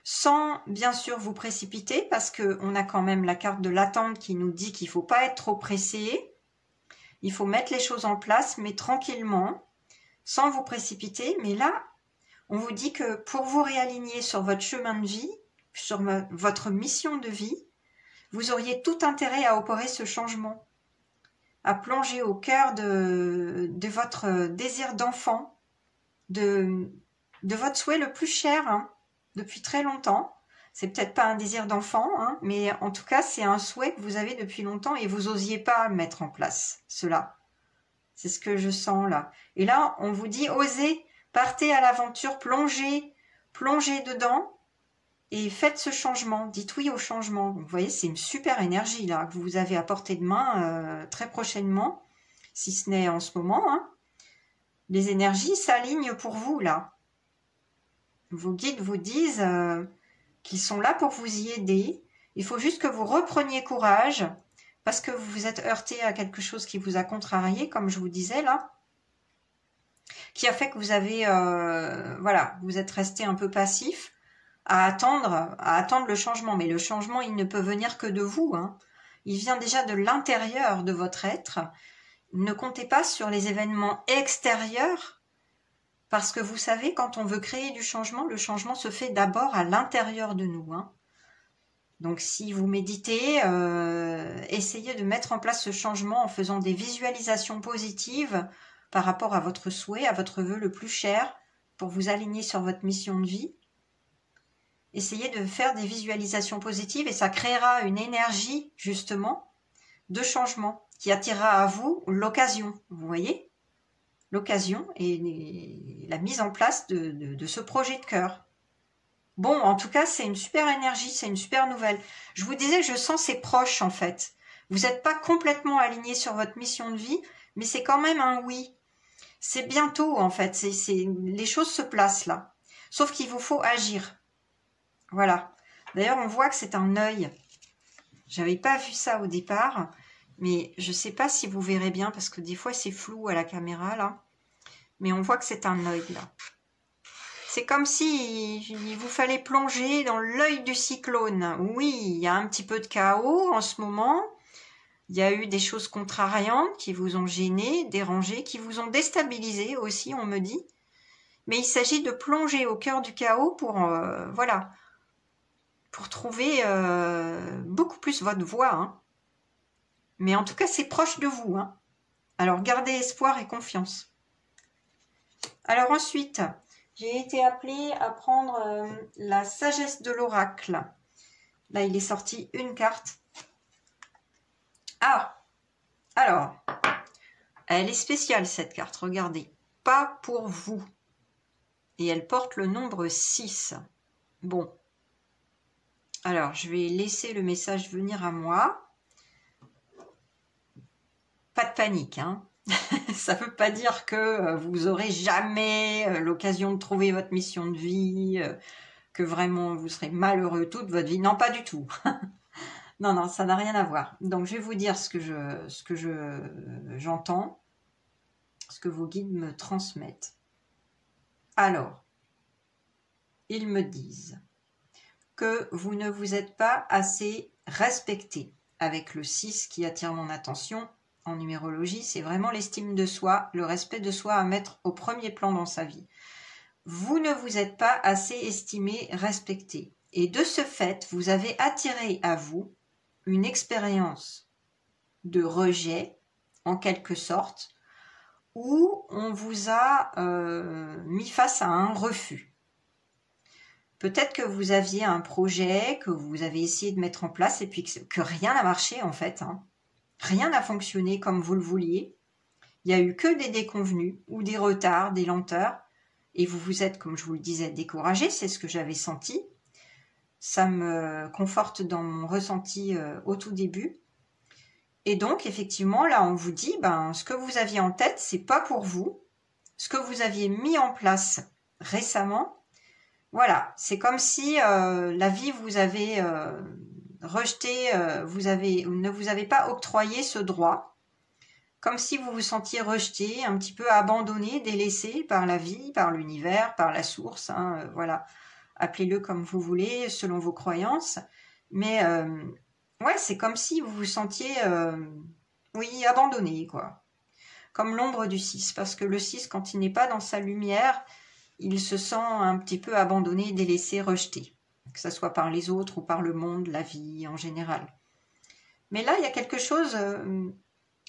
sans bien sûr vous précipiter, parce qu'on a quand même la carte de l'attente qui nous dit qu'il ne faut pas être trop pressé, il faut mettre les choses en place, mais tranquillement, sans vous précipiter. Mais là, on vous dit que pour vous réaligner sur votre chemin de vie, sur votre mission de vie, vous auriez tout intérêt à opérer ce changement, à plonger au cœur de votre désir d'enfant, de votre souhait le plus cher, hein, depuis très longtemps. C'est peut-être pas un désir d'enfant, hein, mais en tout cas, c'est un souhait que vous avez depuis longtemps et vous osiez pas mettre en place cela. C'est ce que je sens là. Et là, on vous dit, osez, partez à l'aventure, plongez dedans et faites ce changement. Dites oui au changement. Vous voyez, c'est une super énergie là que vous avez à portée de main très prochainement, si ce n'est en ce moment, hein. Les énergies s'alignent pour vous là. Vos guides vous disent qu'ils sont là pour vous y aider. Il faut juste que vous repreniez courage parce que vous vous êtes heurté à quelque chose qui vous a contrarié, comme je vous disais là, qui a fait que vous avez, voilà, vous êtes resté un peu passif à attendre le changement. Mais le changement, il ne peut venir que de vous, hein. Il vient déjà de l'intérieur de votre être. Ne comptez pas sur les événements extérieurs, parce que vous savez, quand on veut créer du changement, le changement se fait d'abord à l'intérieur de nous, hein. Donc si vous méditez, essayez de mettre en place ce changement en faisant des visualisations positives par rapport à votre souhait, à votre vœu le plus cher, pour vous aligner sur votre mission de vie. Essayez de faire des visualisations positives et ça créera une énergie, justement, de changement qui attirera à vous l'occasion, vous voyez? L'occasion et la mise en place de ce projet de cœur. Bon, en tout cas, c'est une super énergie, c'est une super nouvelle. Je vous disais, je sens c'est proche en fait. Vous n'êtes pas complètement aligné sur votre mission de vie, mais c'est quand même un oui. C'est bientôt en fait, les choses se placent là. Sauf qu'il vous faut agir. Voilà. D'ailleurs, on voit que c'est un œil. J'avais pas vu ça au départ, mais je sais pas si vous verrez bien parce que des fois c'est flou à la caméra là. Mais on voit que c'est un œil là. C'est comme si il vous fallait plonger dans l'œil du cyclone. Oui, il y a un petit peu de chaos en ce moment. Il y a eu des choses contrariantes qui vous ont gêné, dérangé, qui vous ont déstabilisé aussi, on me dit. Mais il s'agit de plonger au cœur du chaos pour, voilà, pour trouver beaucoup plus votre voie, hein. Mais en tout cas, c'est proche de vous, hein. Alors, gardez espoir et confiance. Alors ensuite, j'ai été appelée à prendre la sagesse de l'oracle. Là, il est sorti une carte. Ah, alors, elle est spéciale cette carte, regardez. Pas pour vous. Et elle porte le nombre 6. Bon. Alors, je vais laisser le message venir à moi. Pas de panique, hein. Ça ne veut pas dire que vous aurez jamais l'occasion de trouver votre mission de vie, que vraiment vous serez malheureux toute votre vie. Non, pas du tout. Non, non, ça n'a rien à voir. Donc, je vais vous dire ce que j'entends, ce que vos guides me transmettent. Alors, ils me disent que vous ne vous êtes pas assez respecté. Avec le 6 qui attire mon attention, en numérologie, c'est vraiment l'estime de soi, le respect de soi à mettre au premier plan dans sa vie. Vous ne vous êtes pas assez estimé, respecté. Et de ce fait, vous avez attiré à vous une expérience de rejet, en quelque sorte, où on vous a mis face à un refus. Peut-être que vous aviez un projet, que vous avez essayé de mettre en place et puis que rien n'a marché en fait, hein. Rien n'a fonctionné comme vous le vouliez. Il n'y a eu que des déconvenus ou des retards, des lenteurs. Et vous vous êtes, comme je vous le disais, découragé. C'est ce que j'avais senti. Ça me conforte dans mon ressenti au tout début. Et donc, effectivement, là, on vous dit, ce que vous aviez en tête, c'est pas pour vous. Ce que vous aviez mis en place récemment, voilà. C'est comme si la vie vous avait rejeté, ne vous avez pas octroyé ce droit, comme si vous vous sentiez rejeté, un petit peu abandonné, délaissé par la vie, par l'univers, par la source, hein, voilà, appelez-le comme vous voulez, selon vos croyances, mais ouais, c'est comme si vous vous sentiez, oui, abandonné, quoi, comme l'ombre du 6, parce que le 6, quand il n'est pas dans sa lumière, il se sent un petit peu abandonné, délaissé, rejeté, que ce soit par les autres ou par le monde, la vie en général. Mais là, il y a quelque chose,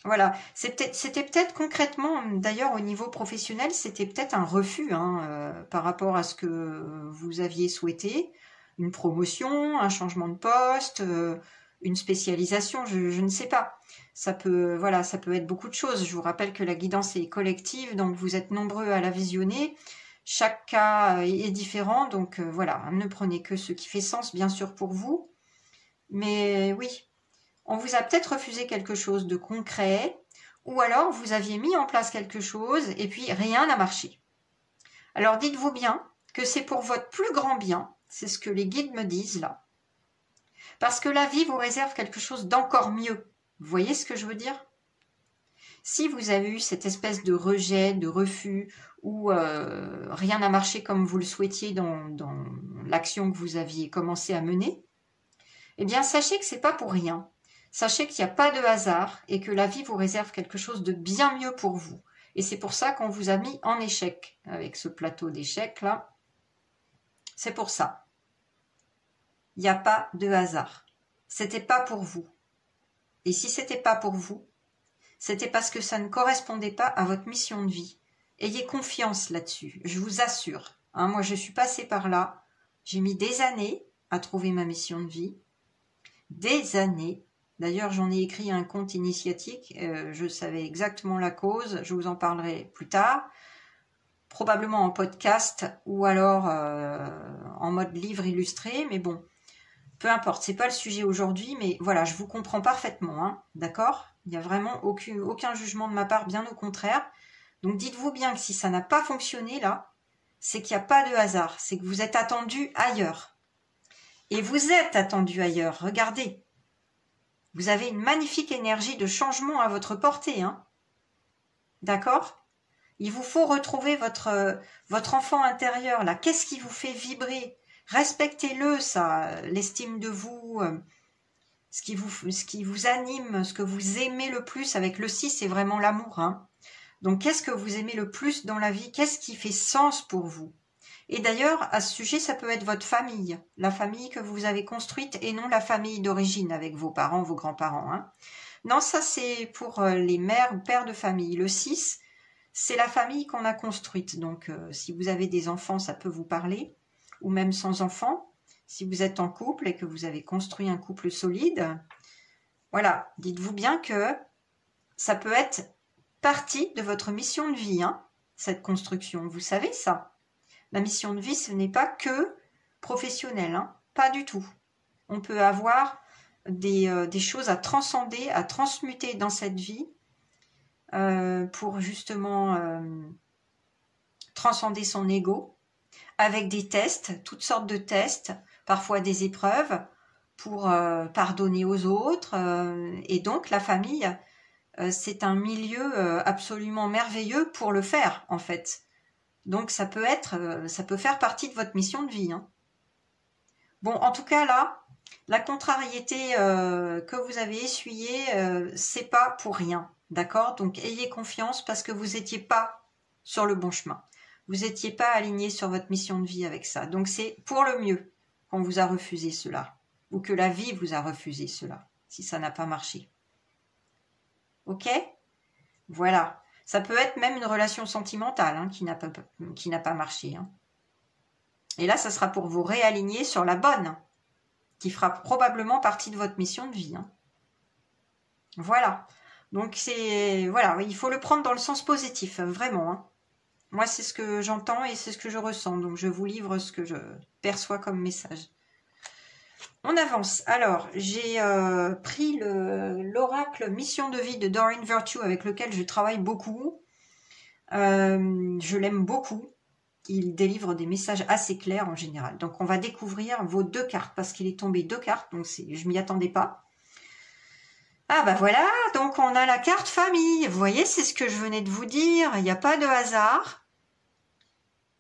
voilà, c'était peut-être concrètement, d'ailleurs au niveau professionnel, c'était peut-être un refus par rapport à ce que vous aviez souhaité, une promotion, un changement de poste, une spécialisation, je ne sais pas. Ça peut, voilà, ça peut être beaucoup de choses. Je vous rappelle que la guidance est collective, donc vous êtes nombreux à la visionner. Chaque cas est différent, donc voilà, ne prenez que ce qui fait sens, bien sûr, pour vous. Mais oui, on vous a peut-être refusé quelque chose de concret, ou alors vous aviez mis en place quelque chose et puis rien n'a marché. Alors dites-vous bien que c'est pour votre plus grand bien, c'est ce que les guides me disent là. Parce que la vie vous réserve quelque chose d'encore mieux. Vous voyez ce que je veux dire ? Si vous avez eu cette espèce de rejet, de refus, ou rien n'a marché comme vous le souhaitiez dans l'action que vous aviez commencé à mener, eh bien sachez que c'est pas pour rien. Sachez qu'il n'y a pas de hasard et que la vie vous réserve quelque chose de bien mieux pour vous. Et c'est pour ça qu'on vous a mis en échec avec ce plateau d'échecs là. C'est pour ça. Il n'y a pas de hasard. C'était pas pour vous. Et si c'était pas pour vous, c'était parce que ça ne correspondait pas à votre mission de vie. Ayez confiance là-dessus, je vous assure. Hein, moi, je suis passée par là. J'ai mis des années à trouver ma mission de vie. Des années. D'ailleurs, j'en ai écrit un compte initiatique. Je savais exactement la cause. Je vous en parlerai plus tard. Probablement en podcast ou alors en mode livre illustré. Mais bon, peu importe. C'est pas le sujet aujourd'hui. Mais voilà, je vous comprends parfaitement. Hein, d'accord ? Il n'y a vraiment aucun jugement de ma part, bien au contraire. Donc dites-vous bien que si ça n'a pas fonctionné là, c'est qu'il n'y a pas de hasard. C'est que vous êtes attendu ailleurs. Et vous êtes attendu ailleurs. Regardez. Vous avez une magnifique énergie de changement à votre portée. Hein. D'accord ? Il vous faut retrouver votre enfant intérieur. Là, qu'est-ce qui vous fait vibrer ? Respectez-le, ça, l'estime de vous, ce qui vous anime, ce que vous aimez le plus. Avec le 6, c'est vraiment l'amour. Hein. Donc, qu'est-ce que vous aimez le plus dans la vie ? Qu'est-ce qui fait sens pour vous ? Et d'ailleurs, à ce sujet, ça peut être votre famille, la famille que vous avez construite et non la famille d'origine avec vos parents, vos grands-parents. Hein. Non, ça c'est pour les mères ou pères de famille. Le 6, c'est la famille qu'on a construite. Donc, si vous avez des enfants, ça peut vous parler. Ou même sans enfants, si vous êtes en couple et que vous avez construit un couple solide. Voilà, dites-vous bien que ça peut être partie de votre mission de vie, hein, cette construction. Vous savez ça ? La mission de vie, ce n'est pas que professionnel, hein, pas du tout. On peut avoir des choses à transcender, à transmuter dans cette vie pour justement transcender son ego avec des tests, toutes sortes de tests, parfois des épreuves pour pardonner aux autres. Et donc la famille, c'est un milieu absolument merveilleux pour le faire en fait. Donc ça peut faire partie de votre mission de vie. Hein. Bon, en tout cas là, la contrariété que vous avez essuyée, c'est pas pour rien, d'accord ? Donc ayez confiance parce que vous n'étiez pas sur le bon chemin. Vous n'étiez pas aligné sur votre mission de vie avec ça. Donc c'est pour le mieux qu'on vous a refusé cela, ou que la vie vous a refusé cela, si ça n'a pas marché. Ok ? Voilà. Ça peut être même une relation sentimentale hein, qui n'a pas marché. Hein. Et là, ça sera pour vous réaligner sur la bonne, qui fera probablement partie de votre mission de vie. Hein. Voilà. Donc, voilà, il faut le prendre dans le sens positif, vraiment. Hein. Moi, c'est ce que j'entends et c'est ce que je ressens. Donc, je vous livre ce que je perçois comme message. On avance. Alors, j'ai pris l'oracle Mission de vie de Doreen Virtue avec lequel je travaille beaucoup. Je l'aime beaucoup. Il délivre des messages assez clairs en général. Donc, on va découvrir vos 2 cartes parce qu'il est tombé 2 cartes. Donc, je m'y attendais pas. Ah bah voilà, donc on a la carte famille. Vous voyez, c'est ce que je venais de vous dire. Il n'y a pas de hasard.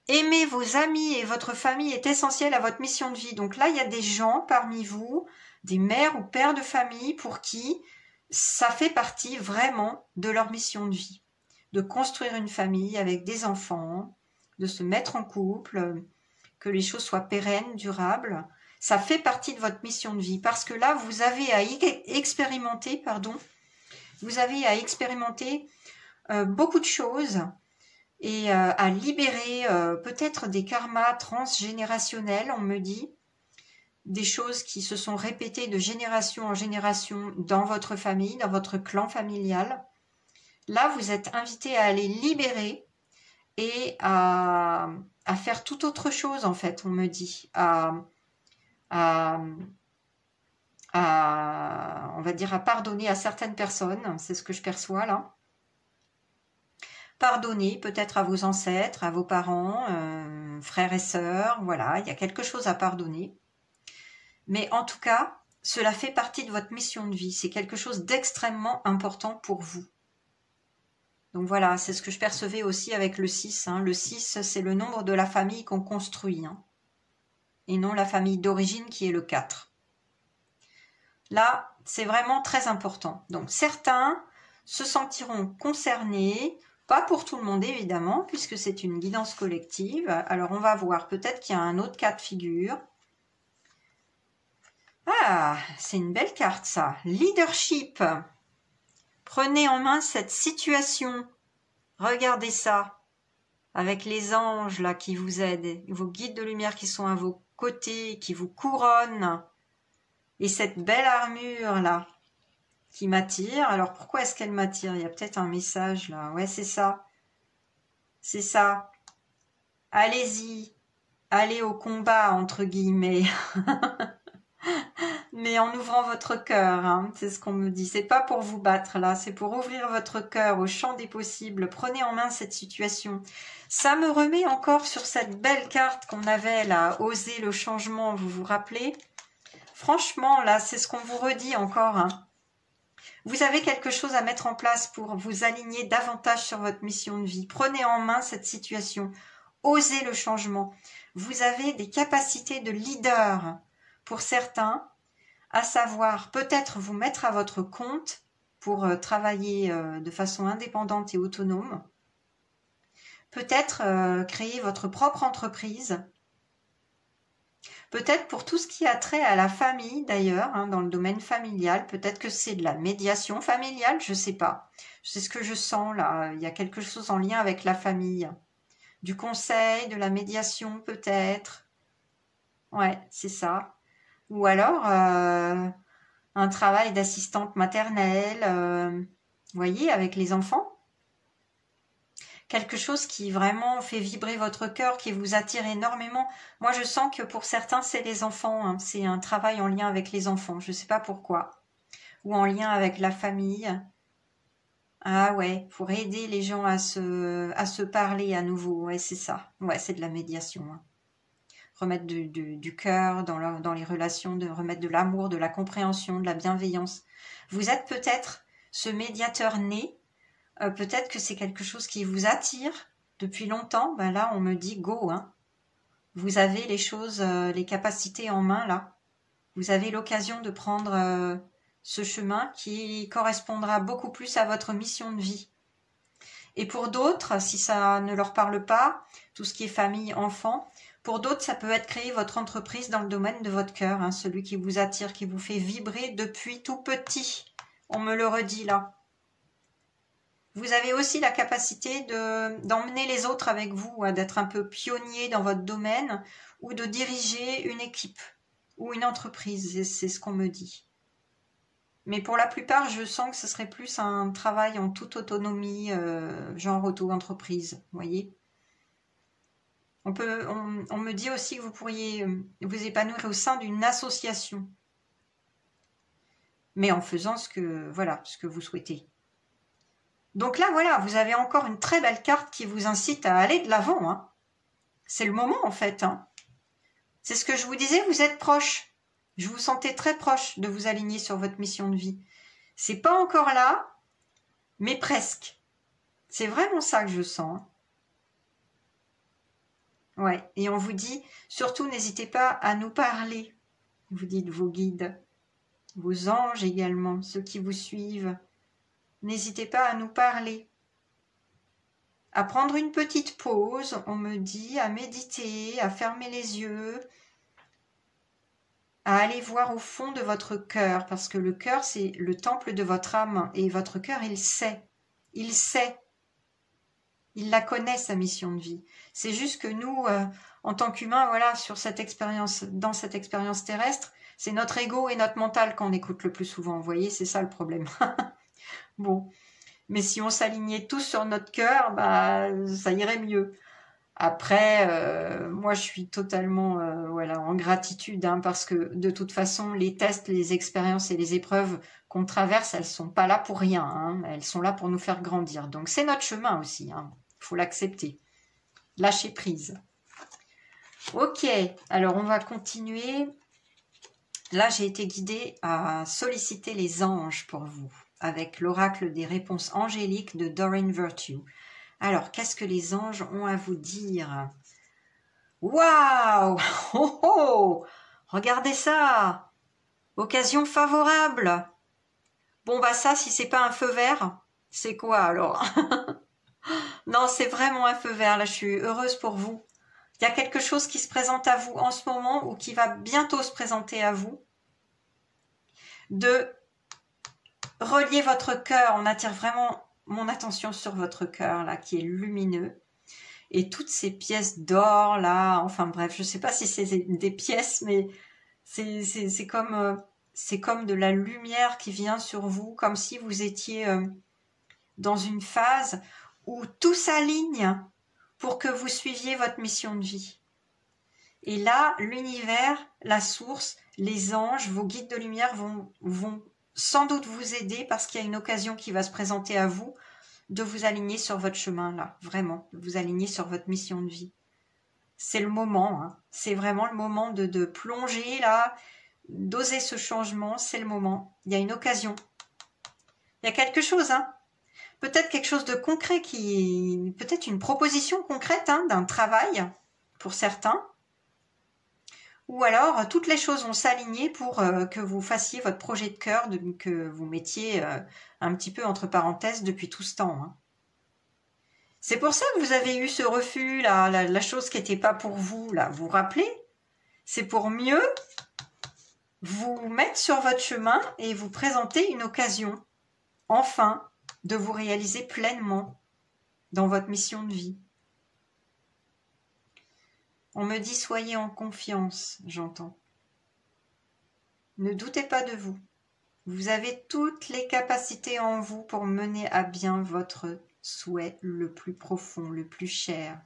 Aimer vos amis et votre famille est essentiel à votre mission de vie. Donc là, il y a des gens parmi vous, des mères ou pères de famille pour qui ça fait partie vraiment de leur mission de vie. De construire une famille avec des enfants, de se mettre en couple, que les choses soient pérennes, durables. Ça fait partie de votre mission de vie parce que là, vous avez à expérimenter, beaucoup de choses et à libérer peut-être des karmas transgénérationnels, on me dit, des choses qui se sont répétées de génération en génération dans votre famille, dans votre clan familial. Là, vous êtes invité à aller libérer et à faire tout autre chose, en fait, on me dit, on va dire à pardonner à certaines personnes, c'est ce que je perçois là. Pardonner peut-être à vos ancêtres, à vos parents, frères et sœurs, voilà, il y a quelque chose à pardonner. Mais en tout cas, cela fait partie de votre mission de vie, c'est quelque chose d'extrêmement important pour vous. Donc voilà, c'est ce que je percevais aussi avec le 6. Hein. Le 6, c'est le nombre de la famille qu'on construit, hein, et non la famille d'origine qui est le 4. Là, c'est vraiment très important. Donc, certains se sentiront concernés, pas pour tout le monde évidemment, puisque c'est une guidance collective. Alors, on va voir, peut-être qu'il y a un autre cas de figure. Ah, c'est une belle carte ça. Leadership. Prenez en main cette situation. Regardez ça. Avec les anges là qui vous aident, vos guides de lumière qui sont à vos côtés, qui vous couronnent. Et cette belle armure là, qui m'attire. Alors pourquoi est-ce qu'elle m'attire? Il y a peut-être un message là. Ouais, c'est ça. C'est ça. Allez-y. Allez au combat, entre guillemets. Mais en ouvrant votre cœur, hein, c'est ce qu'on me dit. C'est pas pour vous battre là, c'est pour ouvrir votre cœur au champ des possibles. Prenez en main cette situation. Ça me remet encore sur cette belle carte qu'on avait là, oser le changement, vous vous rappelez? Franchement, là, c'est ce qu'on vous redit encore. Hein. Vous avez quelque chose à mettre en place pour vous aligner davantage sur votre mission de vie. Prenez en main cette situation. Osez le changement. Vous avez des capacités de leader pour certains, à savoir peut-être vous mettre à votre compte pour travailler de façon indépendante et autonome. Peut-être créer votre propre entreprise. Peut-être pour tout ce qui a trait à la famille d'ailleurs, hein, dans le domaine familial, peut-être que c'est de la médiation familiale, je sais pas. C'est ce que je sens là, il y a quelque chose en lien avec la famille. Du conseil, de la médiation peut-être. Ouais, c'est ça. Ou alors un travail d'assistante maternelle, vous voyez, avec les enfants. Quelque chose qui vraiment fait vibrer votre cœur, qui vous attire énormément. Moi, je sens que pour certains, c'est les enfants. Hein. C'est un travail en lien avec les enfants. Je ne sais pas pourquoi. Ou en lien avec la famille. Ah ouais, pour aider les gens à se parler à nouveau. Ouais, c'est ça. Ouais, c'est de la médiation. Hein. Remettre du cœur dans les relations, de remettre de l'amour, de la compréhension, de la bienveillance. Vous êtes peut-être ce médiateur né. Peut-être que c'est quelque chose qui vous attire depuis longtemps. Ben là, on me dit go. Hein. Vous avez les choses, les capacités en main là. Vous avez l'occasion de prendre ce chemin qui correspondra beaucoup plus à votre mission de vie. Et pour d'autres, si ça ne leur parle pas, tout ce qui est famille, enfant, pour d'autres, ça peut être créer votre entreprise dans le domaine de votre cœur, hein, celui qui vous attire, qui vous fait vibrer depuis tout petit. On me le redit là. Vous avez aussi la capacité d'emmener les autres avec vous, hein, d'être un peu pionnier dans votre domaine ou de diriger une équipe ou une entreprise, c'est ce qu'on me dit. Mais pour la plupart, je sens que ce serait plus un travail en toute autonomie, genre auto-entreprise, vous voyez. On me dit aussi que vous pourriez vous épanouir au sein d'une association, mais en faisant ce que vous souhaitez. Donc là, voilà, vous avez encore une très belle carte qui vous incite à aller de l'avant. Hein. C'est le moment, en fait. Hein. C'est ce que je vous disais, vous êtes proche. Je vous sentais très proche de vous aligner sur votre mission de vie. C'est pas encore là, mais presque. C'est vraiment ça que je sens. Hein. Ouais, et on vous dit, surtout, n'hésitez pas à nous parler. Vous dites vos guides, vos anges également, ceux qui vous suivent. N'hésitez pas à nous parler, à prendre une petite pause, on me dit, à méditer, à fermer les yeux, à aller voir au fond de votre cœur, parce que le cœur, c'est le temple de votre âme, et votre cœur, il sait, il la connaît, sa mission de vie. C'est juste que nous, en tant qu'humains, voilà, dans cette expérience terrestre, c'est notre ego et notre mental qu'on écoute le plus souvent, vous voyez, c'est ça le problème. Bon, mais si on s'alignait tous sur notre cœur, bah, ça irait mieux. Après, moi, je suis totalement en gratitude, hein, parce que de toute façon, les tests, les expériences et les épreuves qu'on traverse, elles sont pas là pour rien. Hein, elles sont là pour nous faire grandir. Donc, c'est notre chemin aussi. Hein, faut l'accepter. Lâcher prise. Ok, alors on va continuer. Là, j'ai été guidée à solliciter les anges pour vous, avec l'oracle des réponses angéliques de Doreen Virtue. Alors, qu'est-ce que les anges ont à vous dire? Waouh! Oh oh! Regardez ça! Occasion favorable. Bon, bah ça, si c'est pas un feu vert, c'est quoi alors? Non, c'est vraiment un feu vert. Là, je suis heureuse pour vous. Il y a quelque chose qui se présente à vous en ce moment ou qui va bientôt se présenter à vous. De relier votre cœur. On attire vraiment mon attention sur votre cœur, là, qui est lumineux. Et toutes ces pièces d'or, là, enfin bref, je sais pas si c'est des pièces, mais c'est comme de la lumière qui vient sur vous, comme si vous étiez dans une phase où tout s'aligne pour que vous suiviez votre mission de vie. Et là, l'univers, la source, les anges, vos guides de lumière vont sans doute vous aider parce qu'il y a une occasion qui va se présenter à vous de vous aligner sur votre chemin, là, vraiment, de vous aligner sur votre mission de vie. C'est le moment, hein. C'est vraiment le moment de plonger, là, d'oser ce changement, c'est le moment. Il y a une occasion. Il y a quelque chose, hein. Peut-être quelque chose de concret peut-être une proposition concrète, hein, d'un travail pour certains. Ou alors, toutes les choses vont s'aligner pour que vous fassiez votre projet de cœur, que vous mettiez un petit peu entre parenthèses depuis tout ce temps, hein. C'est pour ça que vous avez eu ce refus, là, la chose qui n'était pas pour vous, là. Vous vous rappelez? C'est pour mieux vous mettre sur votre chemin et vous présenter une occasion, enfin, de vous réaliser pleinement dans votre mission de vie. On me dit soyez en confiance, j'entends. Ne doutez pas de vous. Vous avez toutes les capacités en vous pour mener à bien votre souhait le plus profond, le plus cher.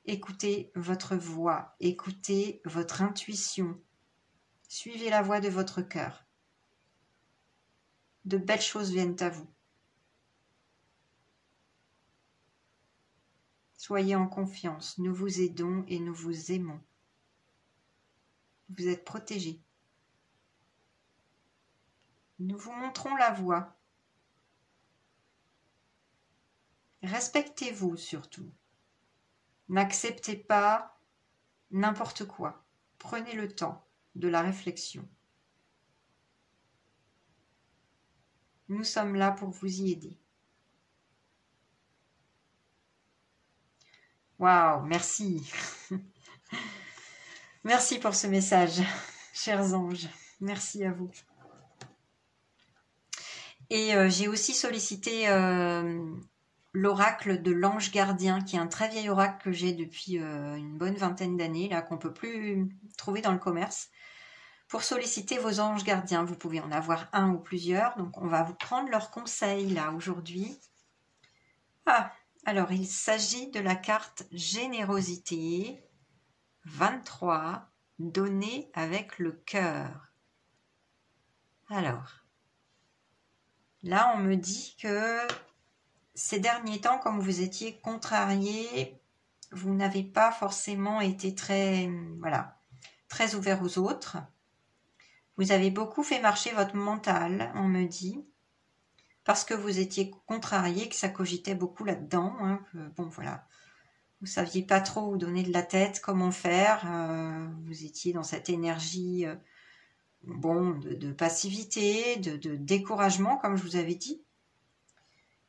Écoutez votre voix, écoutez votre intuition. Suivez la voix de votre cœur. De belles choses viennent à vous. Soyez en confiance, nous vous aidons et nous vous aimons. Vous êtes protégés. Nous vous montrons la voie. Respectez-vous surtout. N'acceptez pas n'importe quoi. Prenez le temps de la réflexion. Nous sommes là pour vous y aider. Waouh, merci. Merci pour ce message, chers anges. Merci à vous. Et j'ai aussi sollicité l'oracle de l'ange gardien, qui est un très vieil oracle que j'ai depuis une bonne vingtaine d'années, là, qu'on peut plus trouver dans le commerce. Pour solliciter vos anges gardiens, vous pouvez en avoir un ou plusieurs. Donc, on va vous prendre leurs conseils, là, aujourd'hui. Ah, alors, il s'agit de la carte Générosité 23, donnée avec le cœur. Alors, là, on me dit que ces derniers temps, comme vous étiez contrarié, vous n'avez pas forcément été très ouvert aux autres. Vous avez beaucoup fait marcher votre mental, on me dit, parce que vous étiez contrarié, que ça cogitait beaucoup là-dedans, hein, que, bon, voilà. Vous saviez pas trop où donner de la tête, comment faire. Vous étiez dans cette énergie de passivité, de découragement, comme je vous avais dit.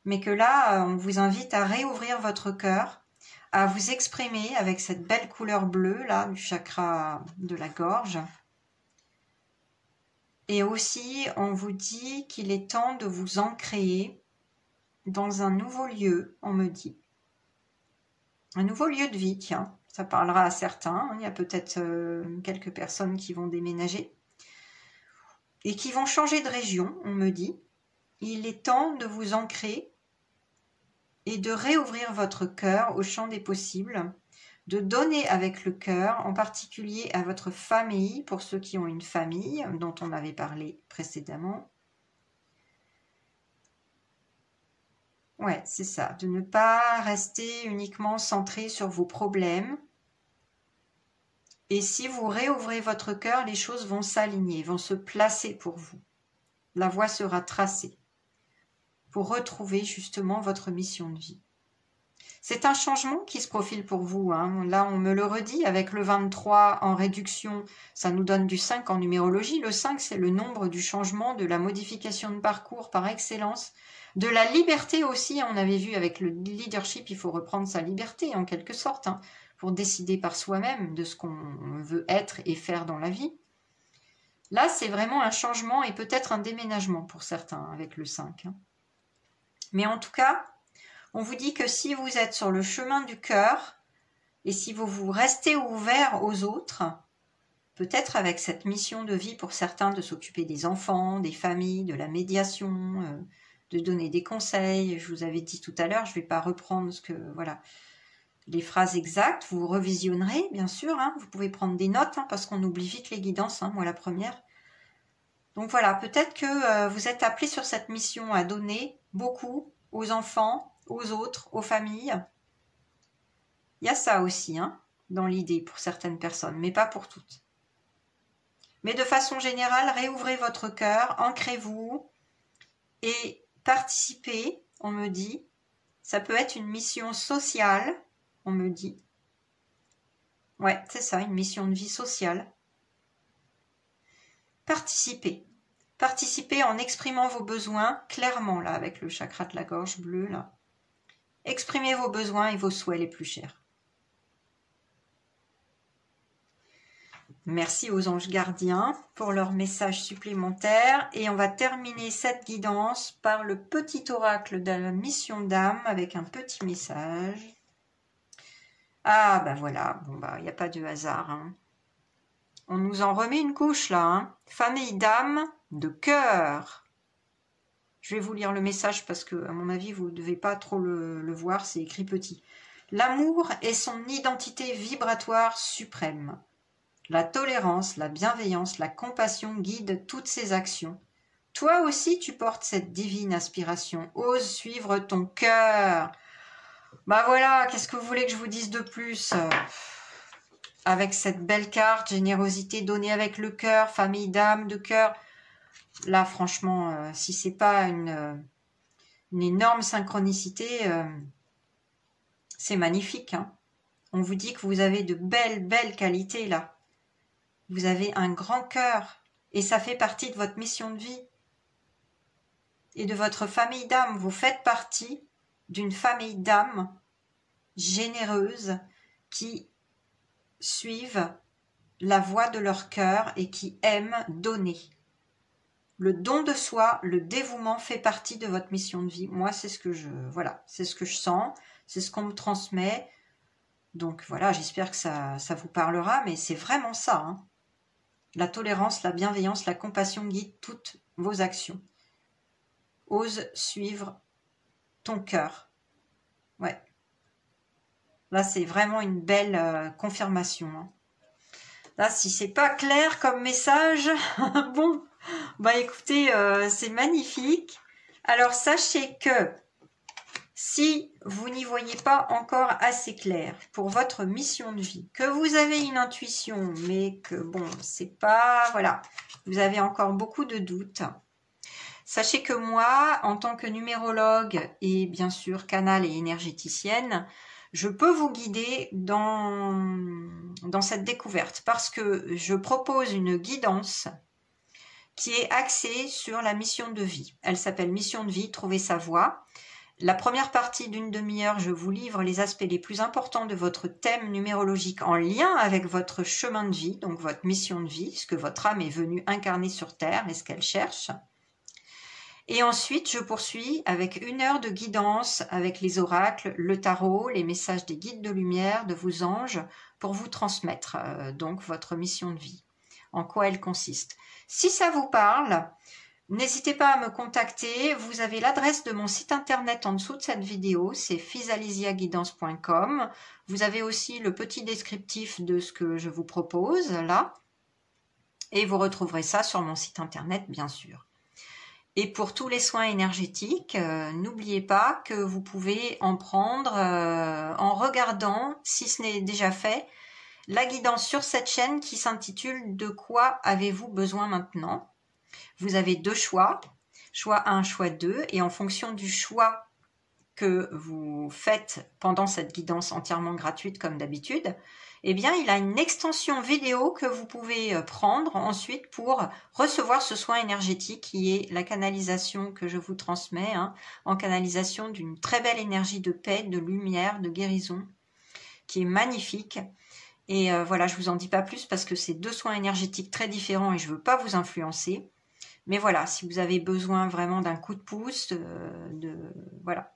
Mais que là, on vous invite à réouvrir votre cœur, à vous exprimer avec cette belle couleur bleue, là, du chakra de la gorge. Et aussi, on vous dit qu'il est temps de vous ancrer dans un nouveau lieu, on me dit. Un nouveau lieu de vie, tiens, ça parlera à certains. Il y a peut-être quelques personnes qui vont déménager et qui vont changer de région, on me dit. Il est temps de vous ancrer et de réouvrir votre cœur au champ des possibles, de donner avec le cœur, en particulier à votre famille, pour ceux qui ont une famille, dont on avait parlé précédemment. Ouais, c'est ça, de ne pas rester uniquement centré sur vos problèmes. Et si vous réouvrez votre cœur, les choses vont s'aligner, vont se placer pour vous. La voie sera tracée pour retrouver justement votre mission de vie. C'est un changement qui se profile pour vous, hein. Là, on me le redit, avec le 23 en réduction, ça nous donne du 5 en numérologie. Le 5, c'est le nombre du changement, de la modification de parcours par excellence, de la liberté aussi. On avait vu avec le leadership, il faut reprendre sa liberté en quelque sorte, hein, pour décider par soi-même de ce qu'on veut être et faire dans la vie. Là, c'est vraiment un changement et peut-être un déménagement pour certains avec le 5. Hein. Mais en tout cas, on vous dit que si vous êtes sur le chemin du cœur et si vous restez ouvert aux autres, peut-être avec cette mission de vie pour certains de s'occuper des enfants, des familles, de la médiation, de donner des conseils. Je vous avais dit tout à l'heure, je ne vais pas reprendre les phrases exactes. Vous revisionnerez, bien sûr. Hein, vous pouvez prendre des notes parce qu'on oublie vite les guidances, moi la première. Donc voilà, peut-être que vous êtes appelé sur cette mission à donner beaucoup aux enfants, aux autres, aux familles. Il y a ça aussi, dans l'idée pour certaines personnes, mais pas pour toutes. Mais de façon générale, réouvrez votre cœur, ancrez-vous et participez, on me dit. Ça peut être une mission sociale, on me dit. Ouais, c'est ça, une mission de vie sociale. Participez. Participez en exprimant vos besoins clairement, là, avec le chakra de la gorge bleu, là. Exprimez vos besoins et vos souhaits les plus chers. Merci aux anges gardiens pour leur message supplémentaire. Et on va terminer cette guidance par le petit oracle de la mission d'âme avec un petit message. Ah, ben voilà, bon bah, il n'y a pas de hasard. Hein. On nous en remet une couche là. Hein. Famille d'âme de cœur. Je vais vous lire le message parce que, à mon avis, vous ne devez pas trop le voir, c'est écrit petit. L'amour est son identité vibratoire suprême. La tolérance, la bienveillance, la compassion guident toutes ses actions. Toi aussi, tu portes cette divine aspiration. Ose suivre ton cœur. Bah voilà, qu'est-ce que vous voulez que je vous dise de plus ? Avec cette belle carte, générosité donnée avec le cœur, famille d'âme de cœur. Là, franchement, si c'est pas une énorme synchronicité, c'est magnifique. Hein. On vous dit que vous avez de belles qualités là. Vous avez un grand cœur et ça fait partie de votre mission de vie et de votre famille d'âme. Vous faites partie d'une famille d'âmes généreuses qui suivent la voie de leur cœur et qui aiment donner. Le don de soi, le dévouement fait partie de votre mission de vie. Moi, c'est ce que c'est ce que je sens, c'est ce qu'on me transmet. Donc voilà, j'espère que ça vous parlera, mais c'est vraiment ça. Hein. La tolérance, la bienveillance, la compassion guident toutes vos actions. Ose suivre ton cœur. Ouais. Là, c'est vraiment une belle confirmation. Hein. Là, si c'est pas clair comme message, bon, bah écoutez, c'est magnifique. Alors, sachez que si vous n'y voyez pas encore assez clair pour votre mission de vie, que vous avez une intuition, mais que bon, c'est pas, voilà, vous avez encore beaucoup de doutes, sachez que moi, en tant que numérologue et bien sûr canal et énergéticienne, je peux vous guider dans cette découverte parce que je propose une guidance qui est axée sur la mission de vie. Elle s'appelle Mission de vie, trouver sa voie. La première partie d'une demi-heure, je vous livre les aspects les plus importants de votre thème numérologique en lien avec votre chemin de vie, donc votre mission de vie, ce que votre âme est venue incarner sur Terre et ce qu'elle cherche. Et ensuite, je poursuis avec 1 heure de guidance avec les oracles, le tarot, les messages des guides de lumière, de vos anges, pour vous transmettre donc votre mission de vie, en quoi elle consiste. Si ça vous parle, n'hésitez pas à me contacter. Vous avez l'adresse de mon site internet en dessous de cette vidéo, c'est physalisiaguidance.com. Vous avez aussi le petit descriptif de ce que je vous propose là. Et vous retrouverez ça sur mon site internet, bien sûr. Et pour tous les soins énergétiques, n'oubliez pas que vous pouvez en prendre en regardant, si ce n'est déjà fait, la guidance sur cette chaîne qui s'intitule « De quoi avez-vous besoin maintenant ?» Vous avez 2 choix, choix 1, choix 2, et en fonction du choix que vous faites pendant cette guidance entièrement gratuite comme d'habitude, eh bien il a une extension vidéo que vous pouvez prendre ensuite pour recevoir ce soin énergétique qui est la canalisation que je vous transmets, hein, en canalisation d'une très belle énergie de paix, de lumière, de guérison, qui est magnifique. Et voilà, je vous en dis pas plus parce que c'est deux soins énergétiques très différents et je veux pas vous influencer. Mais voilà, si vous avez besoin vraiment d'un coup de pouce, voilà.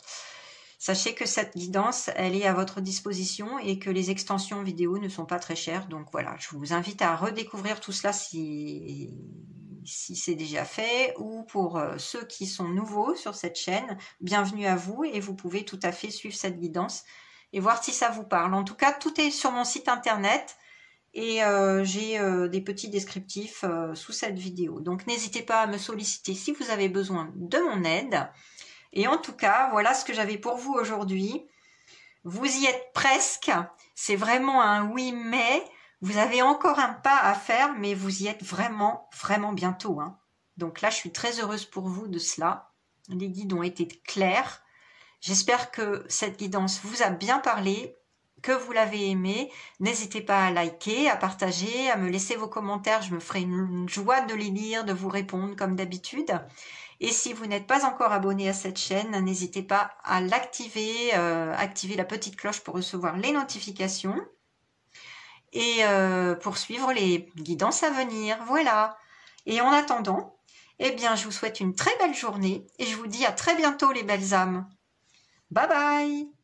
Sachez que cette guidance, elle est à votre disposition et que les extensions vidéo ne sont pas très chères. Donc voilà, je vous invite à redécouvrir tout cela si c'est déjà fait, ou pour ceux qui sont nouveaux sur cette chaîne, bienvenue à vous et vous pouvez tout à fait suivre cette guidance et voir si ça vous parle. En tout cas, tout est sur mon site internet et j'ai des petits descriptifs sous cette vidéo. Donc n'hésitez pas à me solliciter si vous avez besoin de mon aide. Et en tout cas, voilà ce que j'avais pour vous aujourd'hui. Vous y êtes presque. C'est vraiment un oui, mais vous avez encore un pas à faire, mais vous y êtes vraiment, vraiment bientôt, hein. Donc là, je suis très heureuse pour vous de cela. Les guides ont été clairs. J'espère que cette guidance vous a bien parlé, que vous l'avez aimé. N'hésitez pas à liker, à partager, à me laisser vos commentaires. Je me ferai une joie de les lire, de vous répondre comme d'habitude. Et si vous n'êtes pas encore abonné à cette chaîne, n'hésitez pas à l'activer, activer la petite cloche pour recevoir les notifications et pour suivre les guidances à venir. Voilà. Et en attendant, eh bien, je vous souhaite une très belle journée et je vous dis à très bientôt les belles âmes. Bye bye!